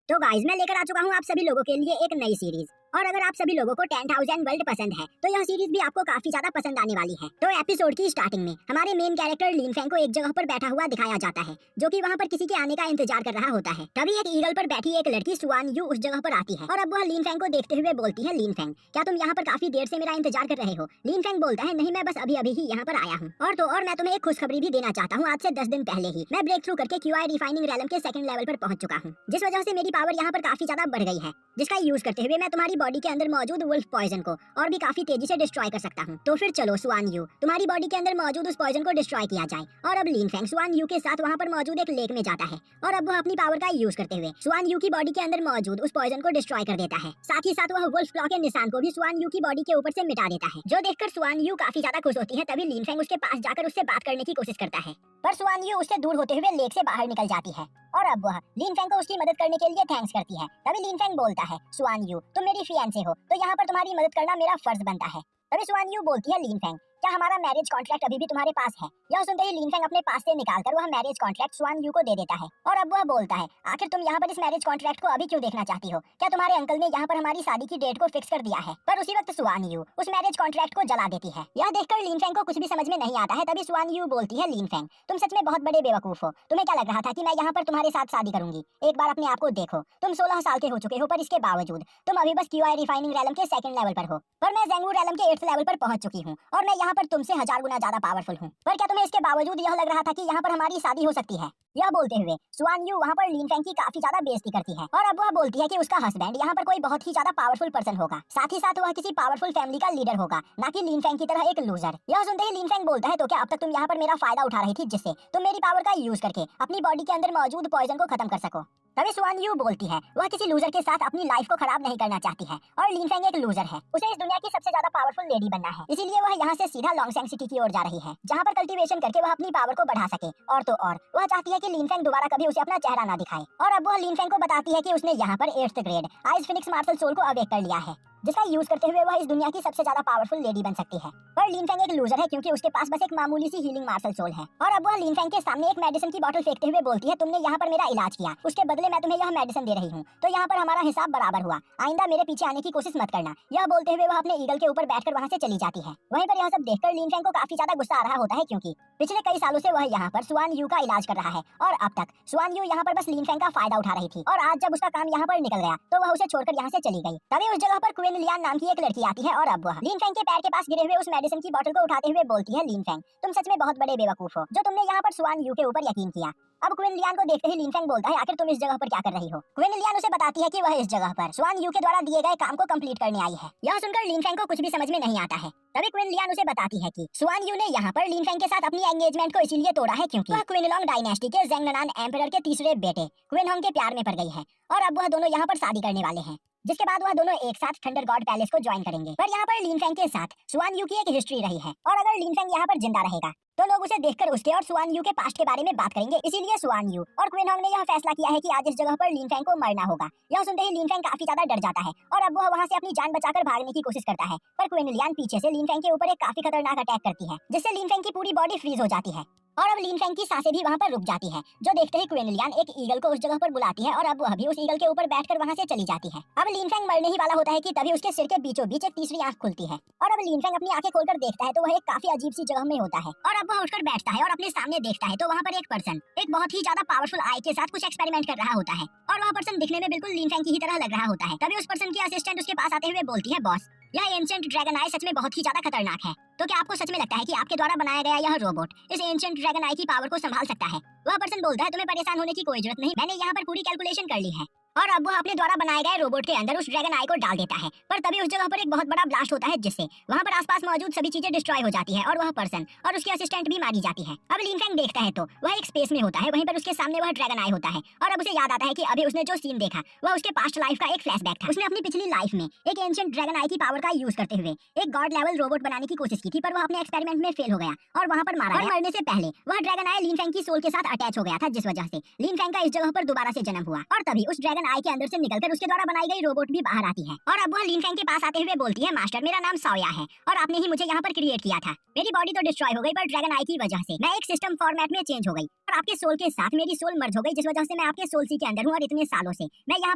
तो गाइस मैं लेकर आ चुका हूँ आप सभी लोगों के लिए एक नई सीरीज। और अगर आप सभी लोगों को 10,000 वर्ल्ड पसंद है तो यह सीरीज भी आपको काफी ज्यादा पसंद आने वाली है। तो एपिसोड की स्टार्टिंग में हमारे मेन कैरेक्टर लिन फेंग को एक जगह पर बैठा हुआ दिखाया जाता है, जो कि वहाँ पर किसी के आने का इंतजार कर रहा होता है। तभी एक ईगल पर बैठी एक लड़की सुआन यू उस जगह पर आती है और अब वह लिन फेंग को देखते हुए बोलती है, लिन फेंग क्या तुम यहाँ पर काफी देर से मेरा इंतजार कर रहे हो? लिन फेंग बोलता है, नहीं मैं बस अभी अभी ही यहाँ पर आया हूँ। और मैं तुम्हें एक खुशखबरी भी देना चाहता हूँ। आज से 10 दिन पहले ही मैं ब्रेक थ्रू करके क्यूआई रिफाइनिंग रैलम के सेकंड लेवल पर पहुंच चुका हूँ, जिस वजह से मेरी पावर यहाँ पर काफी ज्यादा बढ़ गई है, जिसका यूज करते हुए मैं तुम्हारी बॉडी के अंदर मौजूद वुल्फ पॉइजन को और भी काफी तेजी से डिस्ट्रॉय कर सकता हूँ। तो फिर चलो सुआन यू, तुम्हारी बॉडी के अंदर मौजूद उस पॉइजन को डिस्ट्रॉय किया जाए। और अब लिन फेंग सुआन यू के साथ वहाँ पर मौजूद एक लेक में जाता है और अब वह अपनी पावर का यूज करते हुए सुआन यू की बॉडी के अंदर मौजूद उस पॉइजन को डिस्ट्रॉय कर देता है। साथ ही साथ वह वुल्फ क्लॉ के निशान को भी सुआन यू की बॉडी के ऊपर से मिटा देता है, जो देखकर सुआन यू काफी ज्यादा खुश होती है। तभी लिन फेंग उसके पास जाकर उससे बात करने की कोशिश करता है, पर सुआन यू उससे दूर होते हुए लेक से बाहर निकल जाती है और अब वह लिन फेंग को उसकी मदद करने के लिए थैंक्स करती है। तभी लिन फेंग बोलता है, सुआन यू तुम मेरी फियांसे हो तो यहाँ पर तुम्हारी मदद करना मेरा फर्ज बनता है। तभी सुआन यू बोलती है, लिन फेंग क्या हमारा मैरिज कॉन्ट्रैक्ट अभी भी तुम्हारे पास है? यह सुनते ही लिन फेंग अपने पास से निकालकर वह मैरिज कॉन्ट्रैक्ट सुआन यू को दे देता है और अब वह बोलता है, आखिर तुम यहाँ पर इस मैरिज कॉन्ट्रैक्ट को अभी क्यों देखना चाहती हो? क्या तुम्हारे अंकल ने यहाँ पर हमारी शादी की डेट को फिक्स कर दिया है? पर उसी वक्त सुआन यू उस मैरिज कॉन्ट्रैक्ट को जला देती है। यह देखकर लिन फेंग को कुछ भी समझ में नहीं आता है। तभी सुआन यू बोलती है, लिन फेंग तुम सच में बहुत बड़े बेवकूफ हो। तुम्हें क्या लग रहा था कि मैं यहाँ पर तुम्हारे साथ शादी करूंगी? एक बार अपने आप को देखो, तुम 16 साल के हो चुके हो, पर इसके बावजूद तुम अभी बस क्यूआई रिफाइनिंग रैलम के सेकंड लेवल पर हो, पर मैं ज़ेंगू रैलम के 8th लेवल पर पहुंच चुकी हूँ और मैं यहाँ पर तुमसे 1000 गुना ज्यादा पावरफुल हूँ। पर क्या तुम्हें इसके बावजूद यह लग रहा था कि यहाँ पर हमारी शादी हो सकती है? यह बोलते हुए सुआन यू वहाँ पर लिन फेंग की काफी ज्यादा बेइज्जती करती है और अब वह बोलती है कि उसका हस्बैंड यहाँ पर कोई बहुत ही ज्यादा पावरफुल पर्सन होगा, साथ ही साथ वह किसी पावरफुल फैमिली का लीडर होगा, ना कि लिन फेंग की तरह एक लूजर। यह सुनते ही लिन फेंग बोलता है, तो क्या अब तक तुम यहाँ पर मेरा फायदा उठा रही थी, जिससे तुम मेरी पावर का यूज करके अपनी बॉडी के अंदर मौजूद पॉइजन को खत्म कर सको? तभी सुआन यू बोलती है, वह किसी लूजर के साथ अपनी लाइफ को खराब नहीं करना चाहती है और लिन फेंग एक लूजर है, उसे इस दुनिया की सबसे ज्यादा पावरफुल लेडी बनना है, इसीलिए वह यहाँ से सीधा लॉन्गसेंग सिटी की ओर जा रही है, जहाँ पर कल्टीवेशन करके वह अपनी पावर को बढ़ा सके। और तो और वह चाहती है कि लिन फेंग दोबारा कभी उसे अपना चेहरा ना दिखाए। और अब वह लिन फेंग को बताती है कि उसने यहाँ पर 8th grade ice phoenix martial soul को अवेक कर लिया है, जिसका यूज करते हुए वह इस दुनिया की सबसे ज्यादा पावरफुल लेडी बन सकती है। पर लिन फेंग एक लूजर है क्योंकि उसके पास बस एक मामूली सी हीलिंग मार्शल सोल है। और अब वह लिन फेंग के सामने एक मेडिसिन की बोतल फेंकते हुए बोलती है, तुमने यहाँ पर मेरा इलाज किया, उसके बदले मैं तुम्हें यह मेडिसिन दे रही हूँ, तो यहाँ पर हमारा हिसाब बराबर हुआ, आइंदा मेरे पीछे आने की कोशिश मत करना। यह बोलते हुए वह अपने ईगल के ऊपर बैठकर वहाँ से चली जाती है। वहीं पर यह सब देखकर लिन फेंग को काफी ज्यादा गुस्सा आ रहा होता है, क्योंकि पिछले कई सालों से वह यहाँ पर सुआन यू का इलाज कर रहा है और अब तक सुआन यू यहाँ पर बस लिन फेंग का फायदा उठा रही थी, और आज जब उसका काम यहाँ पर निकल गया तो वह उसे छोड़कर यहाँ से चली गई। तभी उस जगह पर क्वीन लियान नाम की एक लड़की आती है और अब वह लिन फेंग के पैर के पास गिरे हुए उस मेडिसिन की बोतल को उठाते हुए बोलती है, लिन फेंग तुम सच में बहुत बड़े बेवकूफ हो जो तुमने यहाँ पर सुआन यू के ऊपर यकीन किया। अब क्वीन लियान को देखते ही लिन फेंग बोलता है, आखिर तुम इस जगह पर क्या कर रही हो? क्वीन लियान उसे बताती है कि वह इस जगह पर सुआन यू के द्वारा दिए गए काम को कंप्लीट करने आई है। यह सुनकर लिन फेंग को कुछ भी समझ में नहीं आता है। तभी क्वीन लियान उसे बताती है कि सुआन यू ने यहाँ पर लिन फेंग के साथ अपनी एंगेजमेंट को इसीलिए तोड़ा है क्योंकि वह क्विनलॉन्ग डायनेस्टी के ज़ेंगनान एम्परर के तीसरे बेटे क्विनहोंग के प्यार में पड़ गई है और अब वह दोनों यहाँ पर शादी करने वाले हैं, जिसके बाद वह दोनों एक साथ थंडर गॉड पैलेस को ज्वाइन करेंगे। पर यहाँ पर लिन फेंग के साथ सुआन यू की एक हिस्ट्री रही है और अगर लिन फेंग यहाँ पर जिंदा रहेगा तो लोग उसे देखकर उसके और सुआन यू के पास्ट के बारे में बात करेंगे। इसीलिए सुआन यू और क्विनहोंग ने यह फैसला किया है कि आज इस जगह पर लिन फेंग को मरना होगा। यह सुनते ही लिन फेंग काफी ज्यादा डर जाता है और अब वह वहाँ से अपनी जान बचाकर भागने की कोशिश करता है, पर क्वीन लियान पीछे से लिन फेंग के ऊपर एक काफी खतरनाक अटैक करती है, जिससे लिन फेंग की पूरी बॉडी फ्रीज हो जाती है और अब लिन फेंग की सांसें भी वहाँ पर रुक जाती है, जो देखते ही क्वीन लियान एक ईगल को उस जगह पर बुलाती है और अब वह भी उस ईगल के ऊपर बैठकर वहाँ से चली जाती है। अब लिन फेंग मरने ही वाला होता है कि तभी उसके सिर के बीचों बीच एक तीसरी आंख खुलती है और अब लिन फेंग अपनी आंखें खोलकर देखता है तो वह एक काफी अजीब सी जगह में होता है और अब वह उठकर बैठता है और अपने सामने देखता है तो वहाँ पर एक पर्सन एक बहुत ही ज्यादा पावरफुल आई के साथ कुछ एक्सपेरिमेंट कर रहा होता है और वह पर्सन दिखने में बिल्कुल लिन फेंग की ही तरह लग रहा होता है। तभी उस पर्सन की असिस्टेंट उसके पास आते हुए बोलती है, बॉस यह एंशिएंट ड्रैगन आई सच में बहुत ही ज्यादा खतरनाक है, तो क्या आपको सच में लगता है कि आपके द्वारा बनाया गया यह रोबोट इस एंशिएंट ड्रैगन आई की पावर को संभाल सकता है? वह पर्सन बोलता है, तुम्हें परेशान होने की कोई जरूरत नहीं, मैंने यहाँ पर पूरी कैलकुलेशन कर ली है। और अब वह अपने द्वारा बनाए गए रोबोट के अंदर उस ड्रैगन आई को डाल देता है, पर तभी उस जगह पर एक बहुत बड़ा ब्लास्ट होता है, जिससे वहाँ पर आसपास मौजूद सभी चीजें डिस्ट्रॉय हो जाती है और वह पर्सन और उसकी असिस्टेंट भी मारी जाती है। अब लिन फेंग देखता है तो वह एक स्पेस में होता है, वहीं पर उसके सामने वह ड्रैगन आई होता है और अब उसे याद आता है कि अभी उसने जो सीन देखा वह उसके पास्ट लाइफ का एक फ्लैशबैक था। उसने अपनी पिछली लाइफ में एक एंशिएंट ड्रैगन आई की पावर का यूज करते हुए एक गॉड लेवल रोबोट बनाने की कोशिश की थी, पर वह अपने एक्सपेरिमेंट में फेल हो गया और वहाँ पर मारा गया। मरने से पहले वह ड्रैगन आई लिन फेंग की सोल के साथ अटैच हो गया था, जिस वजह से लिन फेंग का इस जगह पर दोबारा से जन्म हुआ और तभी उस ड्रैगन ड्रैगन आई के अंदर से निकलकर उसके द्वारा बनाई गई रोबोट भी बाहर आती है। और अब वह लिन फैंग के पास आते हुए बोलती है, मास्टर मेरा नाम साओया है और आपने ही मुझे यहाँ पर क्रिएट किया था। मेरी बॉडी तो डिस्ट्रॉय हो गई पर ड्रैगन आई की वजह से मैं एक सिस्टम फॉर्मेट में चेंज हो गई और आपके सोल के साथ मेरी सोल मर्ज हो गई, जिस वजह से मैं आपके सोल सी के अंदर हूँ और इतने सालों से मैं यहाँ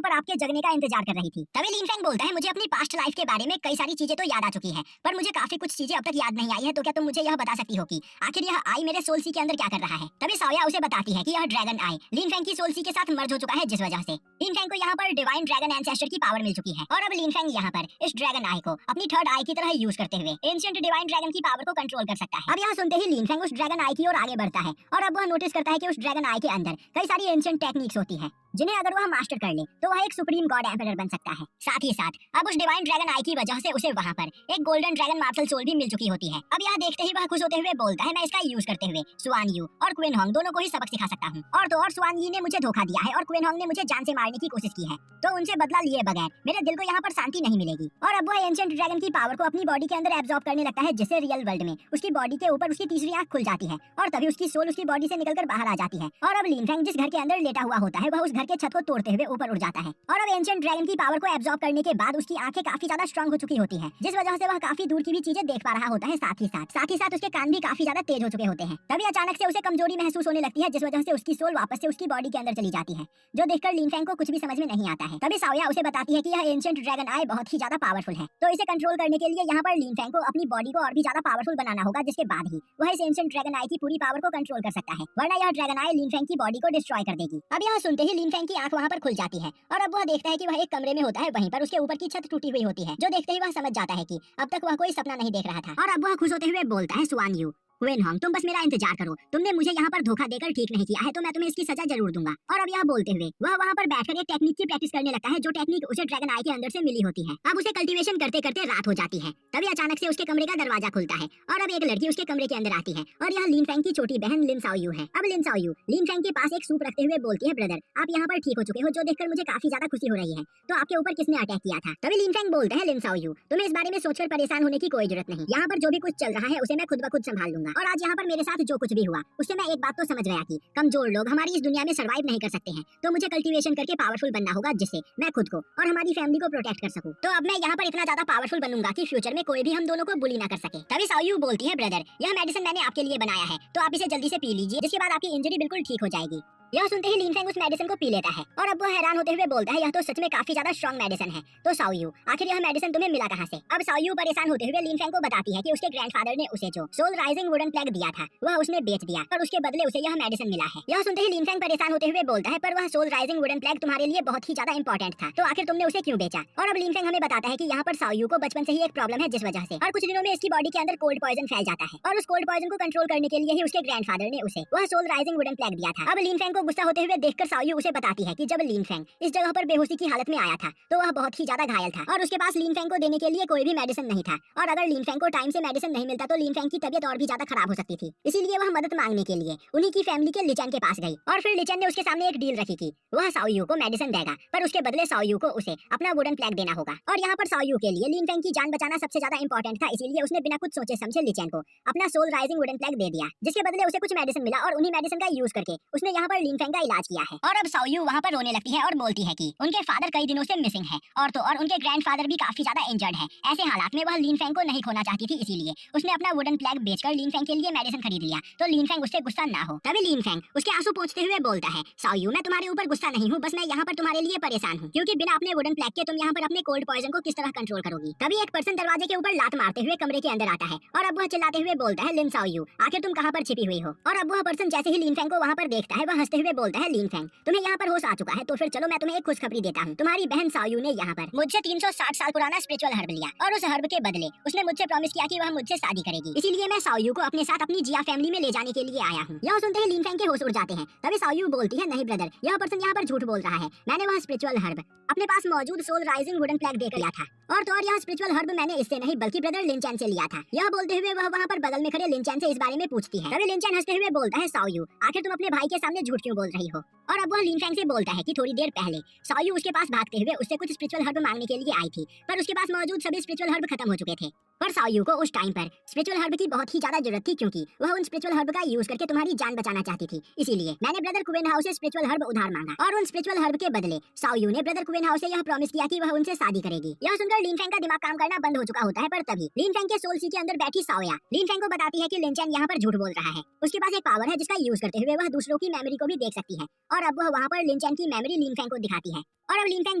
पर आपके जगने का इंतजार कर रही थी। तभी लिन फैंग बोलता है, मुझे अपनी पास्ट लाइफ के बारे में कई सारी चीजें तो याद आ चुकी है पर मुझे काफी कुछ चीजें अब तक याद नहीं आई है, तो क्या तुम मुझे यह बता सकती हो कि आखिर यह आई मेरे सोल सी के अंदर क्या कर रहा है। तभी साओया उसे बताती है कि यह ड्रैगन आई लिन फैंग की सोल सी के साथ मर्ज हो चुका है, जिस वजह से लिन फैंग को यहाँ पर डिवाइन ड्रैगन एंसेस्टर की पावर मिल चुकी है और अब लिन फैंग यहाँ पर इस ड्रैगन आई को अपनी थर्ड आई की तरह यूज करते हुए एंशिएंट डिवाइन ड्रैगन की पावर को कंट्रोल कर सकता है। अब यह सुनते ही लिन फैंग उस ड्रैगन आई की ओर आगे बढ़ता है और अब वह नोटिस करता है कि उस ड्रैगन आई के अंदर कई सारी एंशिएंट टेक्निक्स होती है जिन्हें अगर वह मास्टर कर ले तो वह एक सुप्रीम गॉड एम्परर बन सकता है। साथ ही साथ अब उस डिवाइन ड्रैगन आई की वजह से उसे वहां पर एक गोल्डन ड्रैगन मार्शल सोल भी मिल चुकी होती है। अब यह देखते ही वह खुश होते हुए बोलता है, मैं इसका यूज करते हुए सुआन यू और क्वीन होंग दोनों को ही सबक सिखा सकता हूँ। और तो और सुआन यी ने मुझे धोखा दिया है और क्वीन होंग ने मुझे जान से मारने की कोशिश की है, तो उनसे बदला लिए बगैर मेरे दिल को यहाँ पर शांति नहीं मिलेगी। और अब वह एंशिएंट ड्रैगन की पावर को अपनी बॉडी के अंदर एब्जॉर्ब करने लगता है, जिससे रियल वर्ल्ड में उसकी बॉडी के ऊपर उसकी तीसरी आंख खुल जाती है और तभी उसकी सोल उसकी बॉडी से निकलकर बाहर आ जाती है। और अब लिन फैंग जिस घर के अंदर लेटा हुआ होता है वह उस घर के छत को तोड़ते हुए ऊपर उड़ जाता है और अब एंशिएंट ड्रैगन की पावर को एब्जॉर्ब करने के बाद उसकी आंखें काफी ज्यादा स्ट्रांग हो चुकी होती है, जिस वजह से वह काफी दूर की भी चीजें देख पा रहा होता है। साथ ही साथ उसके कान भी काफी ज्यादा तेज हो चुके होते हैं। तभी अचानक से उसे कमजोरी महसूस होने लगती है, जिस वजह से उसकी सोल वापस से उसकी बॉडी के अंदर चली जाती है, जो देखकर लिन फैंग को कुछ भी समझ में नहीं आता है। तभी साओया उसे बताती है कि यह एंशिएंट ड्रैगन आई बहुत ही ज्यादा पावरफुल है, तो इसे कंट्रोल करने के लिए यहाँ पर लिन फैंग को अपनी बॉडी को और भी ज्यादा पावरफुल बनाना होगा, जिसके बाद ही वह इस एंशिएंट ड्रैगन आई की पूरी पावर को कंट्रोल कर सकता है, वरना यह ड्रैगन आई लिन फैंग की बॉडी को डिस्ट्रॉय कर देगी। अब यह सुनते ही लिन फैंग की आंख वहाँ पर खुल जाती है और अब वह देखता है कि वह एक कमरे में होता है, वहीं पर उसके ऊपर की छत टूटी हुई होती है, जो देखते ही वह समझ जाता है कि अब तक वह कोई सपना नहीं देख रहा था। और अब वह खुश होते हुए बोलता है, सुआन यू क्वीन होंग तुम बस मेरा इंतजार करो, तुमने मुझे यहाँ पर धोखा देकर ठीक नहीं किया है तो मैं तुम्हें इसकी सजा जरूर दूंगा। और अब यह बोलते हुए वह वहाँ पर बैठकर एक टेक्निक की प्रैक्टिस करने लगता है, जो टेक्निक उसे ड्रैगन आई के अंदर से मिली होती है। अब उसे कल्टीवेशन करते करते रात हो जाती है, तभी अचानक से उसके कमरे का दरवाजा खुलता है और अब एक लड़की उसके कमरे के अंदर आती है और यह लिन फैंग की छोटी बहन लिन साओयू है। अब लिन साओयू लिन फैंग के पास एक सूप रखते हुए बोलती है, ब्रदर आप यहाँ पर ठीक हो चुके हो, जो देखकर मुझे काफी ज्यादा खुशी हो रही है, तो आपके ऊपर किसने अटैक किया था। तभी लिन फैंग बोलते हैं, लिन साओयू तुम्हें इस बारे में सोचकर परेशान होने की कोई जरूरत नहीं, यहाँ पर जो भी कुछ चल रहा है उसे मैं खुद ब खुद संभाल लूंगा। और आज यहाँ पर मेरे साथ जो कुछ भी हुआ उससे मैं एक बात तो समझ गया कि कमजोर लोग हमारी इस दुनिया में सर्वाइव नहीं कर सकते हैं, तो मुझे कल्टीवेशन करके पावरफुल बनना होगा, जिससे मैं खुद को और हमारी फैमिली को प्रोटेक्ट कर सकूं। तो अब मैं यहाँ पर इतना ज्यादा पावरफुल बनूंगा कि फ्यूचर में कोई भी हम दोनों को बुली ना कर सके। तभी साओयू बोलती है, ब्रदर यह मेडिसिन मैंने आपके लिए बनाया है, तो आप इसे जल्दी से पी लीजिए, जिसके बाद आपकी इंजरी बिल्कुल ठीक हो जाएगी। यह सुनते ही लिन फैंग उस मेडिसिन को पी लेता है और अब वह हैरान होते हुए बोलता है, यह तो सच में काफी ज्यादा स्ट्रॉन्ग मेडिसिन है, तो साओयू आखिर यह मेडिसिन तुम्हें मिला कहां से। अब साओयू परेशान होते हुए लिन फैंग को बताती है कि उसके ग्रैंडफादर ने उसे जो सोल राइजिंग वुडन प्लग दिया था वह उसने बेच दिया और उसके बदले उसे यह मेडिसिन मिला है। यह सुनते ही लिन फैंग परेशान होते हुए बोलता है, पर वह सोल राइजिंग वुडन प्लग तुम्हारे लिए बहुत ही ज्यादा इंपॉर्टेंट था, तो आखिर तुमने उसे क्यों बेचा। और अब लिन फैंग हमें बताता है कि यहाँ पर साओयू को बचपन से ही एक प्रॉब्लम है, जिस वजह से और कुछ दिनों में इसकी बॉडी के अंदर कोल्ड पॉइजन फैल जाता है और उस कोल्ड पॉइजन को कंट्रोल करने के लिए ही उसके ग्रैंडफादर ने उसे वह सोल राइजिंग वुडन प्लग दिया था। अब लिन फैंग को गुस्सा होते हुए देखकर साओयू उसे बताती है कि जब लिन फैंग इस जगह पर बेहोशी की हालत में आया था तो वह बहुत ही ज्यादा घायल था और उसके पास लिन फैंग को देने के लिए कोई भी मेडिसिन नहीं था, और अगर लिन फैंग को टाइम से मेडिसिन नहीं मिलता तो लिन फैंग की तबीयत और भी ज्यादा खराब हो सकती थी। इसीलिए वह मदद मांगने के लिए उन्हीं की फैमिली के लिचन के पास गई और फिर लिचन ने उसके सामने एक डील रखी कि वह साओयू को मेडिसिन देगा, पर उसके बदले साओयू को उसे अपना वुडन प्लग देना होगा। और यहाँ पर साओयू के लिए लिन फैंग की जान बचाना सबसे ज्यादा इंपॉर्टेंट था, इसीलिए उसने बिना कुछ सोचे समझे लिचन को अपना सोल राइजिंग वुडन प्लग दे दिया, जिसके बदले उसे कुछ मेडिसिन मिला और उन्हीं मेडिसिन का यूज करके उसने यहाँ पर लिन फैंग का इलाज किया है। और अब साओयू वहाँ पर रोने लगती है और बोलती है कि उनके फादर कई दिनों से मिसिंग है और तो और उनके ग्रैंडफादर भी काफी ज्यादा इंजर्ड है। ऐसे हालात में वह लिन फैंग को नहीं खोना चाहती थी, इसीलिए उसने अपना वुडन प्लग बेचकर लिन फैंग के लिए मेडिसिन खरीद लिया, तो लिन फैंग उससे गुस्सा ना हो। तभी लिन फैंग उसके आंसू पोंछते हुए बोलता है, साओयू मैं तुम्हारे ऊपर गुस्सा नहीं हूँ, बस मैं यहाँ पर तुम्हारे लिए परेशान हूँ, क्योंकि बिना अपने वुडन प्लग के तुम यहाँ पर अपने कोल्ड पॉइजन को किस तरह कंट्रोल करोगी। तभी एक पर्सन दरवाजे के ऊपर लात मारते हुए कमरे के अंदर आता है और अब वह चिल्लाते हुए बोलता है, लिन साओयू आखिर तुम कहाँ पर छिपी हुई हो। और अब वह पर्सन जैसे ही लिन फैंग को वहाँ पर देखता है वह हंसते हुए बोलता है, लिन फैंग तुम्हें यहाँ पर होश आ चुका है, तो फिर चलो मैं तुम्हें एक खुशखबरी देता हूँ। तुम्हारी बहन साओयू ने यहाँ पर मुझसे 360 साल पुराना स्पिरिचुअल हर्ब लिया और उस हर्ब के बदले उसने मुझसे प्रॉमिस किया कि वह मुझसे शादी करेगी, इसीलिए मैं साओयू को अपने साथ अपनी जिया फैमिली में ले जाने के लिए आया हूँ। यह सुनते ही लिन फैंग के होश उड़ जाते हैं। तभी साओयू बोलती है, नहीं ब्रदर यह पर्सन यहाँ पर झूठ बोल रहा है, मैंने वह स्पिरिचुअल हर्ब अपने पास मौजूद सोल राइजिंग वुडन प्लग देकर लिया था, और तो और यह स्पिरिचुअल हर्ब मैंने इससे नहीं बल्कि ब्रदर लिनचैन से लिया था। यह बोलते हुए वह वहाँ पर बगल में खड़े लिनचैन से इस बारे में पूछती है। तभी लिनचैन हंसते हुए बोलता है, साओयू आखिर तुम अपने भाई के सामने झूठ क्यों बोल रही हो। और अब वह लिन फैंग से बोलता है कि थोड़ी देर पहले साओयू उसके पास भागते हुए उससे कुछ स्पिरिचुअल हर्ब मांगने के लिए आई थी, पर उसके पास मौजूद सभी स्पिरिचुअल हर्ब खत्म हो चुके थे। पर साओयू को उस टाइम पर स्पिरिचुअल हर्ब की बहुत ही ज्यादा जरूरत थी, क्योंकि वह उन स्पिरिचुअल हर्ब का यूज करके तुम्हारी जान बचाना चाहती थी। इसीलिए मैंने ब्रदर कुवेनहाउ से स्पिरिचुअल हर्ब उधार मांगा और उन स्पिरिचुअल हर्ब के बदले साओयू ने ब्रदर कुवेनहाउ से यह प्रॉमिस किया कि वह उनसे शादी करेगी। यह सुनकर लिनफेंग का दिमाग काम करना बंद हो चुका होता है, पर तभी लिनफेंग के सोल सी के अंदर बैठी साओया लिनफेंग को बताती है कि लिनचैन यहाँ पर झूठ बोल रहा है। उसके पास एक पावर है जिसका यूज करते हुए वह दूसरों की मेमोरी को भी देख सकती है, और अब वह वहाँ पर लिनचैन की मेमोरी लिनफेंग को दिखाती है। और अब लिनफेंग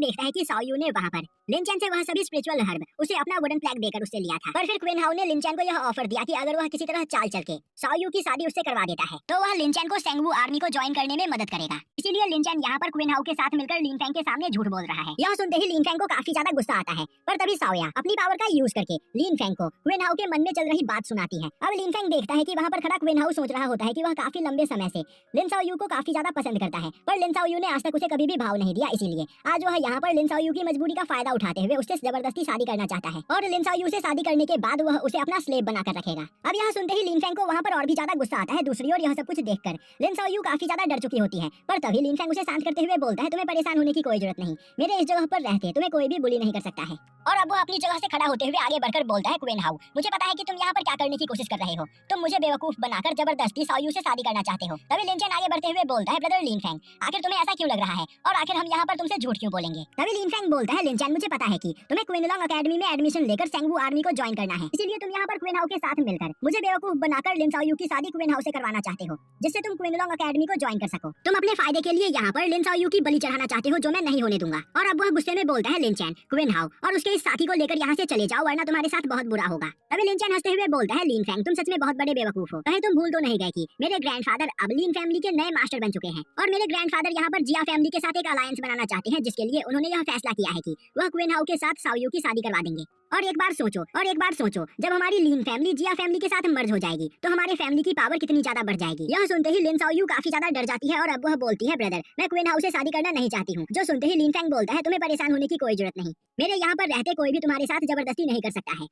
देखता है कि साओयू ने वहाँ पर लिनचैन से वह सभी स्पिरिचुअल हर्ब उसे अपना वुडन फ्लैग देकर उससे लिया था। पर फिर कुवेनहाउ ने लिनचैन को यह ऑफर दिया कि अगर वह किसी तरह चाल चल के साओयू की शादी उससे करवा देता है तो वह लिनचैन को सेंगवू आर्मी को ज्वाइन करने में मदद करेगा। इसीलिए लिनचैन यहाँ पर कुवेनहाउ के साथ मिलकर लिनफेंग के सामने झूठ बोल रहा है। यह सुनते ही लिनफेंग को काफी ज्यादा गुस्सा आता है, पर तभी साओया अपनी पावर का यूज करके लिनफेंग को कुवेनहाउ के मन में चल रही बात सुनाती है। अब लिनफेंग देखता है कि वहाँ पर खड़ा कुवेनहाउ सोच रहा होता है कि वह काफी लंबे समय से लिन साओयू को काफी ज्यादा पसंद करता है, पर लिन साओयू ने आज तक उसे कभी भी भाव नहीं दिया। इसीलिए आज वह यहाँ पर लिन साओयू की मजबूरी का फायदा उठाते हुए उससे जबरदस्ती शादी करना चाहता है, और लिन साओयू से शादी करने के बाद वह उसे अपना स्लेव बनाकर रखेगा। अब यह सुनते ही लिनफेंग को वहाँ पर और भी ज्यादा गुस्सा आता है। दूसरी ओर यह सब कुछ देखकर लिन साओयू काफी ज्यादा डर चुकी होती है, पर तभी लिनफेंग उसे शांत करते हुए बोलता है, तुम्हें परेशान होने की कोई जरूरत नहीं, मेरे इस जगह पर रहते तुम्हें कोई भी बुली नहीं कर सकता है। और अब वह अपनी जगह से खड़ा होते हुए आगे बढ़कर बोलता है, कुवेनहाउ मुझे पता है कि तुम यहाँ पर क्या करने की कोशिश कर रहे हो, तुम मुझे बेवकूफ बनाकर जबरदस्ती साओयू से शादी करना चाहते हो। तभी लिनचैन आगे बढ़ते हुए बोलता है, ब्रदर लिनफेंग आखिर तुम्हें ऐसा क्यों लग रहा है, और आखिर हम यहाँ पर तुमसे झूठ क्यों बोलेंगे। तभी लिनफेंग बोलता है, लिनचैन मुझे पता है कि तुम्हें क्विनलॉन्ग एकेडमी में एडमिशन लेकर सेंगवू आर्मी को ज्वाइन करना है, इसीलिए तुम यहाँ पर कुवेनहाउ के साथ मिलकर मुझे बेवकूफ बनाकर लिन साओयू की शादी कुवेनहाउ से करवाना चाहते हो, जिससे तुम क्विनलॉन्ग एकेडमी को ज्वाइन कर सको। तुम अपने फायदे के लिए यहाँ पर लिन साओयू की बलि चढ़ाना चाहते हो, जो मैं नहीं होने दूंगा। और अब वह गुस्से में बोलता है, लिनचैन कुवेनहाउ और उसके इस साथी को लेकर यहाँ से चले जाओ, वरना तुम्हारे साथ बहुत बुरा होगा। तभी लिनचैन हंसते हुए बोलता है, लिनफेंग तुम सच में बहुत बड़े बेवकूफ हो, कहीं तुम भूल तो नहीं गए कि मेरे ग्रैंडफादर अब लिन फैमिली के नए मास्टर बन चुके हैं, और मेरे ग्रैंडफादर यहाँ पर जिया फैमिली के साथ एक अलायंस बनाना चाहते हैं, जिसके लिए उन्होंने यह फैसला किया है कि वह कुवेनहाउ के साथ साओयू की शादी करवा देंगे। और एक बार सोचो जब हमारी लिन फैमिली जिया फैमिली के साथ मर्ज हो जाएगी तो हमारे फैमिली की पावर कितनी ज्यादा बढ़ जाएगी। यह सुनते ही लिन साओयू काफी ज्यादा डर जाती है, और अब वह बोलती है, ब्रदर मैं कुवेनहाउ से शादी करना नहीं चाहती हूँ। जो सुनते ही लिनफेंग बोलता है, तुम्हें परेशान होने की कोई जरूरत नहीं, मेरे यहाँ पर रहते कोई भी तुम्हारे साथ जबरदस्ती नहीं कर सकता है।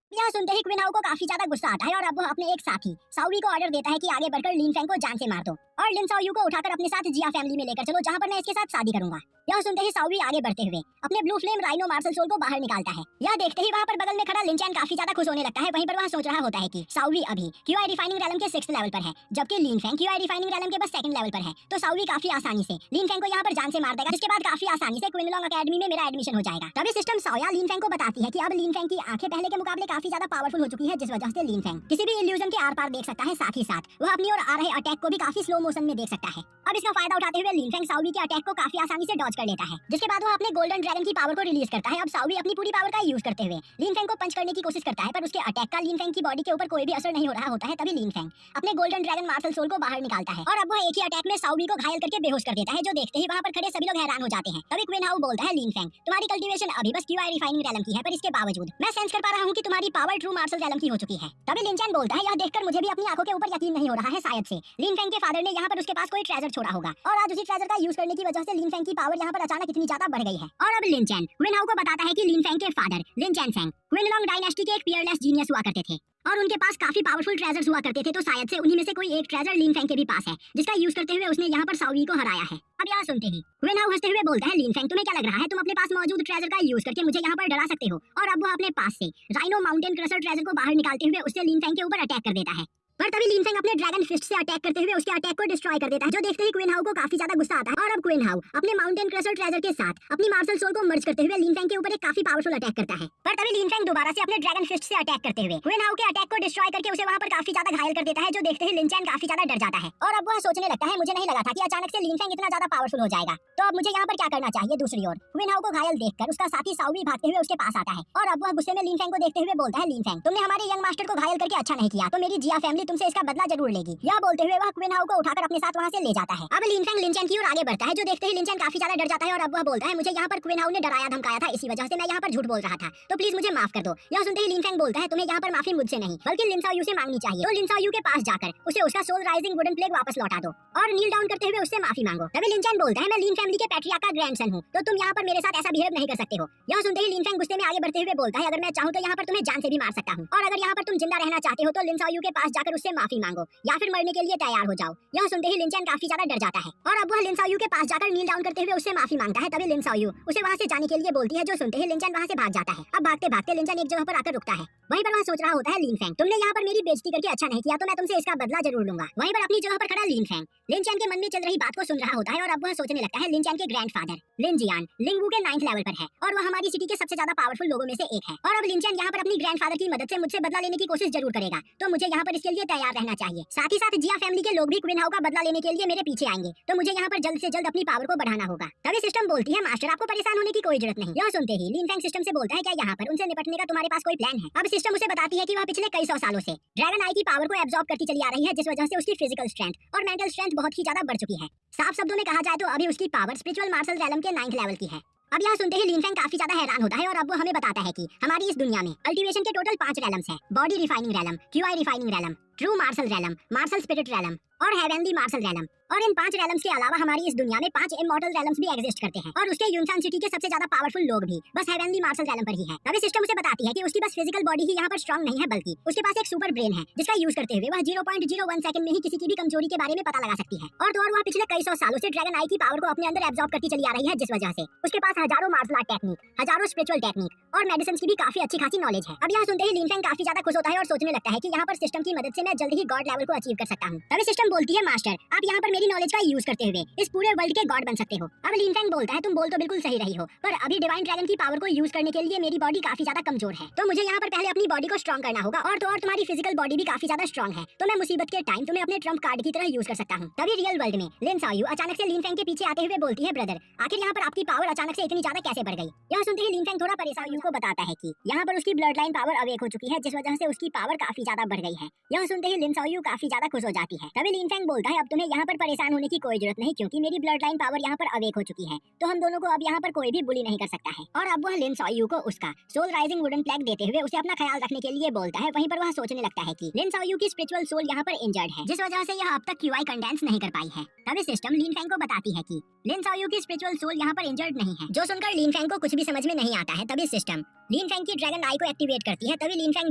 यह सुनते ही कुवेनहाउ को काफी ज्यादा गुस्सा आता है, और अब वह अपने एक साथी साओरी को ऑर्डर देता है कि आगे बढ़कर लिनफेंग को जान से मार दो और लिन साओयू को उठाकर अपने साथ जिया फैमिली में लेकर चलो, जहाँ पर मैं इसके साथ शादी करूंगा। यह सुनते ही साओरी आगे बढ़ते हुए अपने blue flame rhino martial soul को बाहर निकालता है। यह देखते ही वहाँ पर बगल में खड़ा लिनचैन काफी ज्यादा खुश होने लगता है। वहीं पर वह सोच रहा होता है कि साओरी अभी क्यूआई रिफाइनिंग रैलम के 6th लेवल पर है, जबकि लिनफेंग क्यूआई रिफाइनिंग रैलम के बस 2nd लेवल पर है, तो साओरी काफी आसानी से लिनफेंग को यहाँ पर जान से मार देगा, जिसके बाद काफी आसानी से क्विनलॉन्ग एकेडमी में मेरा एडमिशन हो जाएगा। तभी सिस्टम साओया लिनफेंग को बताती है कि अब लिनफेंग की आंखें पहले के मुकाबले काफी ज्यादा पावरफुल हो चुकी है, जिस वजह से लिनफेंग किसी भी इल्यूजन के आर पार देख सकता है, साथ ही साथ वह अपनी ओर आ रहे अटैक को भी काफी स्लो मोशन में देख सकता है। अब इसका फायदा उठाते हुए लिनफेंग साओरी के अटैक को काफी आसानी से डॉज कर लेता है, जिसके बाद वह अपने गोल्डन ड्रैगन की पावर को रिलीज करता है। अब साओरी अपनी पूरी पावर का यूज करते हुए लिनफेंग को पंच करने की कोशिश करता है, पर उसके अटैक का लिनफेंग की बॉडी के ऊपर कोई भी असर नहीं हो रहा होता है। तभी लिनफेंग अपने गोल्डन ड्रैगन मार्शल सोल को बाहर निकालता है, और अब वह एक ही अटैक में साओरी को घायल करके बेहोश कर देता है, जो देखते ही वहाँ पर खड़े सभी लोग हैरान हो जाते हैं। तभी कुवेनहाउ बोलता है, लिनफेंग तुम्हारी कल्टीवेशन अभी बस क्यूआई रिफाइनिंग रैलम की है, पर इसके बावजूद मैं सेंस कर पा रहा हूँ कि तुम्हारी पावर ट्रू मार्शल रैलम की हो चुकी है। तभी लिनचैन बोलता है, यह देखकर मुझे भी अपनी आंखों के ऊपर यकीन नहीं हो रहा है, शायद से लिनफेंग के फादर ने यहाँ पर उसके पास कोई ट्रेजर छोड़ा होगा, और आज उसी ट्रेजर का यूज करने की वजह से लिनफेंग की पावर यहाँ पर अचानक इतनी ज्यादा बढ़ गई है। और अब लिनचैन कुवेनहाउ को बताता है कि लिनफेंग के फादर लिनचैन फेंग क्विनलॉन्ग डायनेस्टी के एक पियरलेस जीनियस हुआ करते थे, और उनके पास काफी पावरफुल ट्रेजर्स हुआ करते थे, तो शायद से उन्हीं में से कोई एक ट्रेजर लिनफेंग के भी पास है, जिसका यूज करते हुए उसने यहाँ पर साओरी को हराया है। अब यहाँ सुनते ही कुवेनहाउ हंसते हुए बोलता है, लिनफेंग तुम्हें क्या लग रहा है तुम अपने पास मौजूद ट्रेजर का यूज करके मुझे यहाँ पर डरा सकते हो। और अब वो अपने पास से राइनो माउंटेन क्रशर ट्रेजर को बाहर निकालते हुए उससे लिनफेंग के ऊपर अटैक कर देता है, पर तभी लिनफेंग अपने ड्रैगन फिस्ट से अटैक करते हुए उसके अटैक को डिस्ट्रॉय कर देता है, जो देखते ही कुवेनहाउ को काफी ज्यादा गुस्सा आता है। और अब कुवेनहाउ अपने माउंटेन क्रशर ट्रेजर के साथ अपनी मार्शल सोल को मर्ज करते हुए लिनफेंग के ऊपर एक काफी पावरफुल अटैक करता है, पर तभी लिनफेंग दोबारा से अपने ड्रैगन फिस्ट से अटैक करते हुए कुवेनहाउ के अटैक को डिस्ट्रॉय करके उसे वहां पर काफी ज्यादा घायल कर देता है, जो देखते ही लिनचैन काफी ज्यादा डर जाता है। और अब वह सोचने लगता है, मुझे नहीं लगा था कि अचानक से लिनफेंग इतना ज्यादा पावरफुल हो जाएगा, तो अब मुझे यहाँ पर क्या करना चाहिए। दूसरी ओर कुवेनहाउ को घायल देखकर उसका साथी साओरी भागते हुए उसके पास आता है, और अब वह गुस्से में लिनफेंग को देखते हुए बोलता है, लिनफेंग तुमने हमारे यंग मास्टर को घायल करके अच्छा नहीं किया, तो मेरी जिया फैमिली तुमसे इसका बदला जरूर लेगी। यह बोलते हुए वह कुवेनहाउ को उठाकर अपने साथ वहां से ले जाता है। अब लिनफेंग लिनचैन की ओर आगे बढ़ता है, जो देखते ही लिनचैन काफी ज्यादा डर जाता है, और अब वह बोलता है, मुझे यहाँ पर कुवेनहाउ ने डराया धमकाया था, इसी वजह से मैं यहाँ पर झूठ बोल रहा था, तो प्लीज मुझे माफ कर दो। यह सुनते ही लिनफेंग बोलता है, तुम्हें यहाँ पर माफी मुझसे नहीं बल्कि लिन साओयू से मांगनी चाहिए, तो लिन साओयू के पास जाकर उसे उसका सोल राइजिंग वुडन प्लेग वापस लौटा दो और नील डाउन करते हुए उससे माफी मांगो। तभी लिनचैन बोलता है, मैं लिन फैमिली के पैट्रियार्क का ग्रैंडसन हूँ, तो तुम यहाँ पर मेरे साथ ऐसा बिहेव नहीं कर सकते हो। यह सुनते ही लिनफेंग गुस्से में आगे बढ़ते हुए बोलता है, अगर मैं चाहूँ तो यहाँ पर तुम्हें जान से भी मार सकता हूँ, और अगर यहाँ पर तुम जिंदा रहना चाहते हो तो लिन साओयू के पास जाकर जाकर उससे माफी मांगो या फिर मरने के लिए तैयार हो जाओ। यह सुनते ही लिन चैन काफी ज्यादा डर जाता है और अब वह लिन साओयू के पास जाकर नील डाउन करते हुए उससे माफी मांगता है। तभी लिन साओयू उसे वहाँ से जाने के लिए बोलती है, जो सुनते ही लिन चैन वहाँ से भाग जाता है। अब भागते भागते लिन चैन एक जगह पर आकर रुकता है। वहीं पर वह सोच रहा होता है, लिन फैंग तुमने यहाँ पर मेरी बेइज्जती करके अच्छा नहीं किया, तो मैं तुमसे इसका बदला जरूर लूंगा। वहीं पर अपनी जगह पर खड़ा लिन फैंग लिन चैन के मन में चल रही बात को सुन रहा होता है और अब वह सोचने लगता है लिन चैन के ग्रैंडफादर लिन जियान लिंगवू के 9th लेवल पर है और वह हमारी सिटी के सबसे ज्यादा पावरफुल लोगों में से एक है। और अब लिन चैन यहाँ पर अपनी ग्रैंडफादर की मदद से मुझसे बदला लेने की कोशिश जरूर करेगा, तो मुझे यहाँ पर इसके लिए तैयार रहना चाहिए। साथ ही साथ जिया फैमिली के लोग भी क्वीन हाउ का बदला लेने के लिए मेरे पीछे आएंगे, तो मुझे यहाँ पर जल्द से जल्द अपनी पावर को बढ़ाना होगा। तभी सिस्टम बोलती है, मास्टर आपको परेशान होने की कोई जरूरत नहीं। यह सुनते ही लिन फैंग सिस्टम से बोलता है, क्या यहाँ पर उनसे निपटने का तुम्हारे पास कोई प्लान है? अब सिस्टम उसे बताती है कि वह पिछले कई 100 सालों से ड्रैगन आई की पावर को एब्जॉर्ब करती चली आ रही है, जिस वजह से उसकी फिजिकल स्ट्रेंथ और मेंटल स्ट्रेंथ बहुत ही ज्यादा बढ़ चुकी है। साफ शब्दों में कहा जाए तो अभी उसकी पावर स्पिरिचुअल मार्शल रैलम के 9th लेवल की है। अब यह सुनते ही लिन फैंग काफी ज्यादा हैरान होता है और अब वो हमें बताता है कि हमारी इस दुनिया में अल्टीवेशन के टोटल 5 रैलम्स हैं। Body refining realm, QI refining realm, true martial realm, martial spirit realm और हेवनली मार्शल रैलम। और इन 5 रैलम्स के अलावा हमारी इस दुनिया में 5 इमॉर्टल रैलम्स भी एग्जिस्ट करते हैं और उसके यूनसान सिटी के सबसे ज्यादा पावरफुल लोग भी बस हेवनली मार्शल रैलम पर ही है। तभी सिस्टम उसे बताती है कि उसकी बस फिजिकल बॉडी ही यहाँ पर स्ट्रांग नहीं है, बल्कि उसके पास एक सुपर ब्रेन है जिसका यूज करते हुए वह 0.01 सेकंड में ही किसी की भी कमजोरी के बारे में पता लगा सकती है। और तो और वह पिछले कई 100 सालों से ड्रैगन आई की पावर को अपने अंदर एब्जॉर्ब करती चली आ रही है, जिस वजह से उसके पास हजारों मार्शल आर्ट टेक्निक, हजारों स्पिरिचुअल टेक्निक और मेडिसिन की भी काफी अच्छी खासी नॉलेज है। अब यह सुनते ही लिन फैंग काफी ज्यादा खुश होता है और सोचने लगता है कि यहाँ पर सिस्टम की मदद से मैं जल्द ही गॉड लेवल को अचीव कर सकता हूँ। तभी सिस्टम बोलती है, मास्टर आप यहाँ पर मेरी नॉलेज का यूज करते हुए इस पूरे वर्ल्ड के गॉड बन सकते हो। अब लिन फैंग बोलता है, तुम बोल तो बिल्कुल सही रही हो, पर अभी डिवाइन ड्रैगन की पावर को यूज करने के लिए मेरी बॉडी काफी ज्यादा कमजोर है, तो मुझे यहाँ पर पहले अपनी बॉडी को स्ट्रॉन्ग करना होगा। और तो और तुम्हारी फिजिकल बॉडी भी काफी ज्यादा स्ट्रॉन्ग है, तो मैं मुसीबत के टाइम तुम्हें अपने ट्रम्प कार्ड की तरह यूज कर सकता हूँ। तभी रियल वर्ल्ड में लिन साओयू अचानक से लिन फैंग के पीछे आते हुए बोलती है, ब्रदर आखिर यहाँ पर आपकी पावर अचानक से इतनी ज्यादा कैसे बढ़ गई? यह सुनते ही लिन फैंग थोड़ा परेशान को बताता है कि यहाँ पर उसकी ब्लड लाइन पावर अवेक हो चुकी है, जिस वजह से उसकी पावर काफी ज्यादा बढ़ गई है। यह सुनते ही लिन साओयू काफी ज्यादा खुश हो जाती है। तभी लिन फैंग बोलता है, अब तुम्हें यहाँ पर परेशान होने की कोई जरूरत नहीं, क्योंकि मेरी ब्लड लाइन पावर यहाँ पर अवेक हो चुकी है, तो हम दोनों को अब यहाँ पर कोई भी बुली नहीं कर सकता है। और अब वह लिन साओयू को उसका सोल राइजिंग वुडन प्लैग देते हुए उसे अपना ख्याल रखने के लिए बोलता है। वहीं पर वह सोचने लगता है कि लिन साओयू की स्पिरिचुअल सोल यहाँ पर इंजर्ड है, जिस वजह से यह अब तक क्यूआई कंडेंस नहीं कर पाई है। तभी सिस्टम लिन फैंग को बताती है कि लिन साओयू की स्पिरिचुअल सोल यहाँ पर इंजर्ड नहीं है, जो सुनकर लिन फैंग को कुछ भी समझ में नहीं आता है। तभी सिस्टम लिन फैंग की ड्रैगन आई को एक्टिवेट करती है। तभी लिन फैंग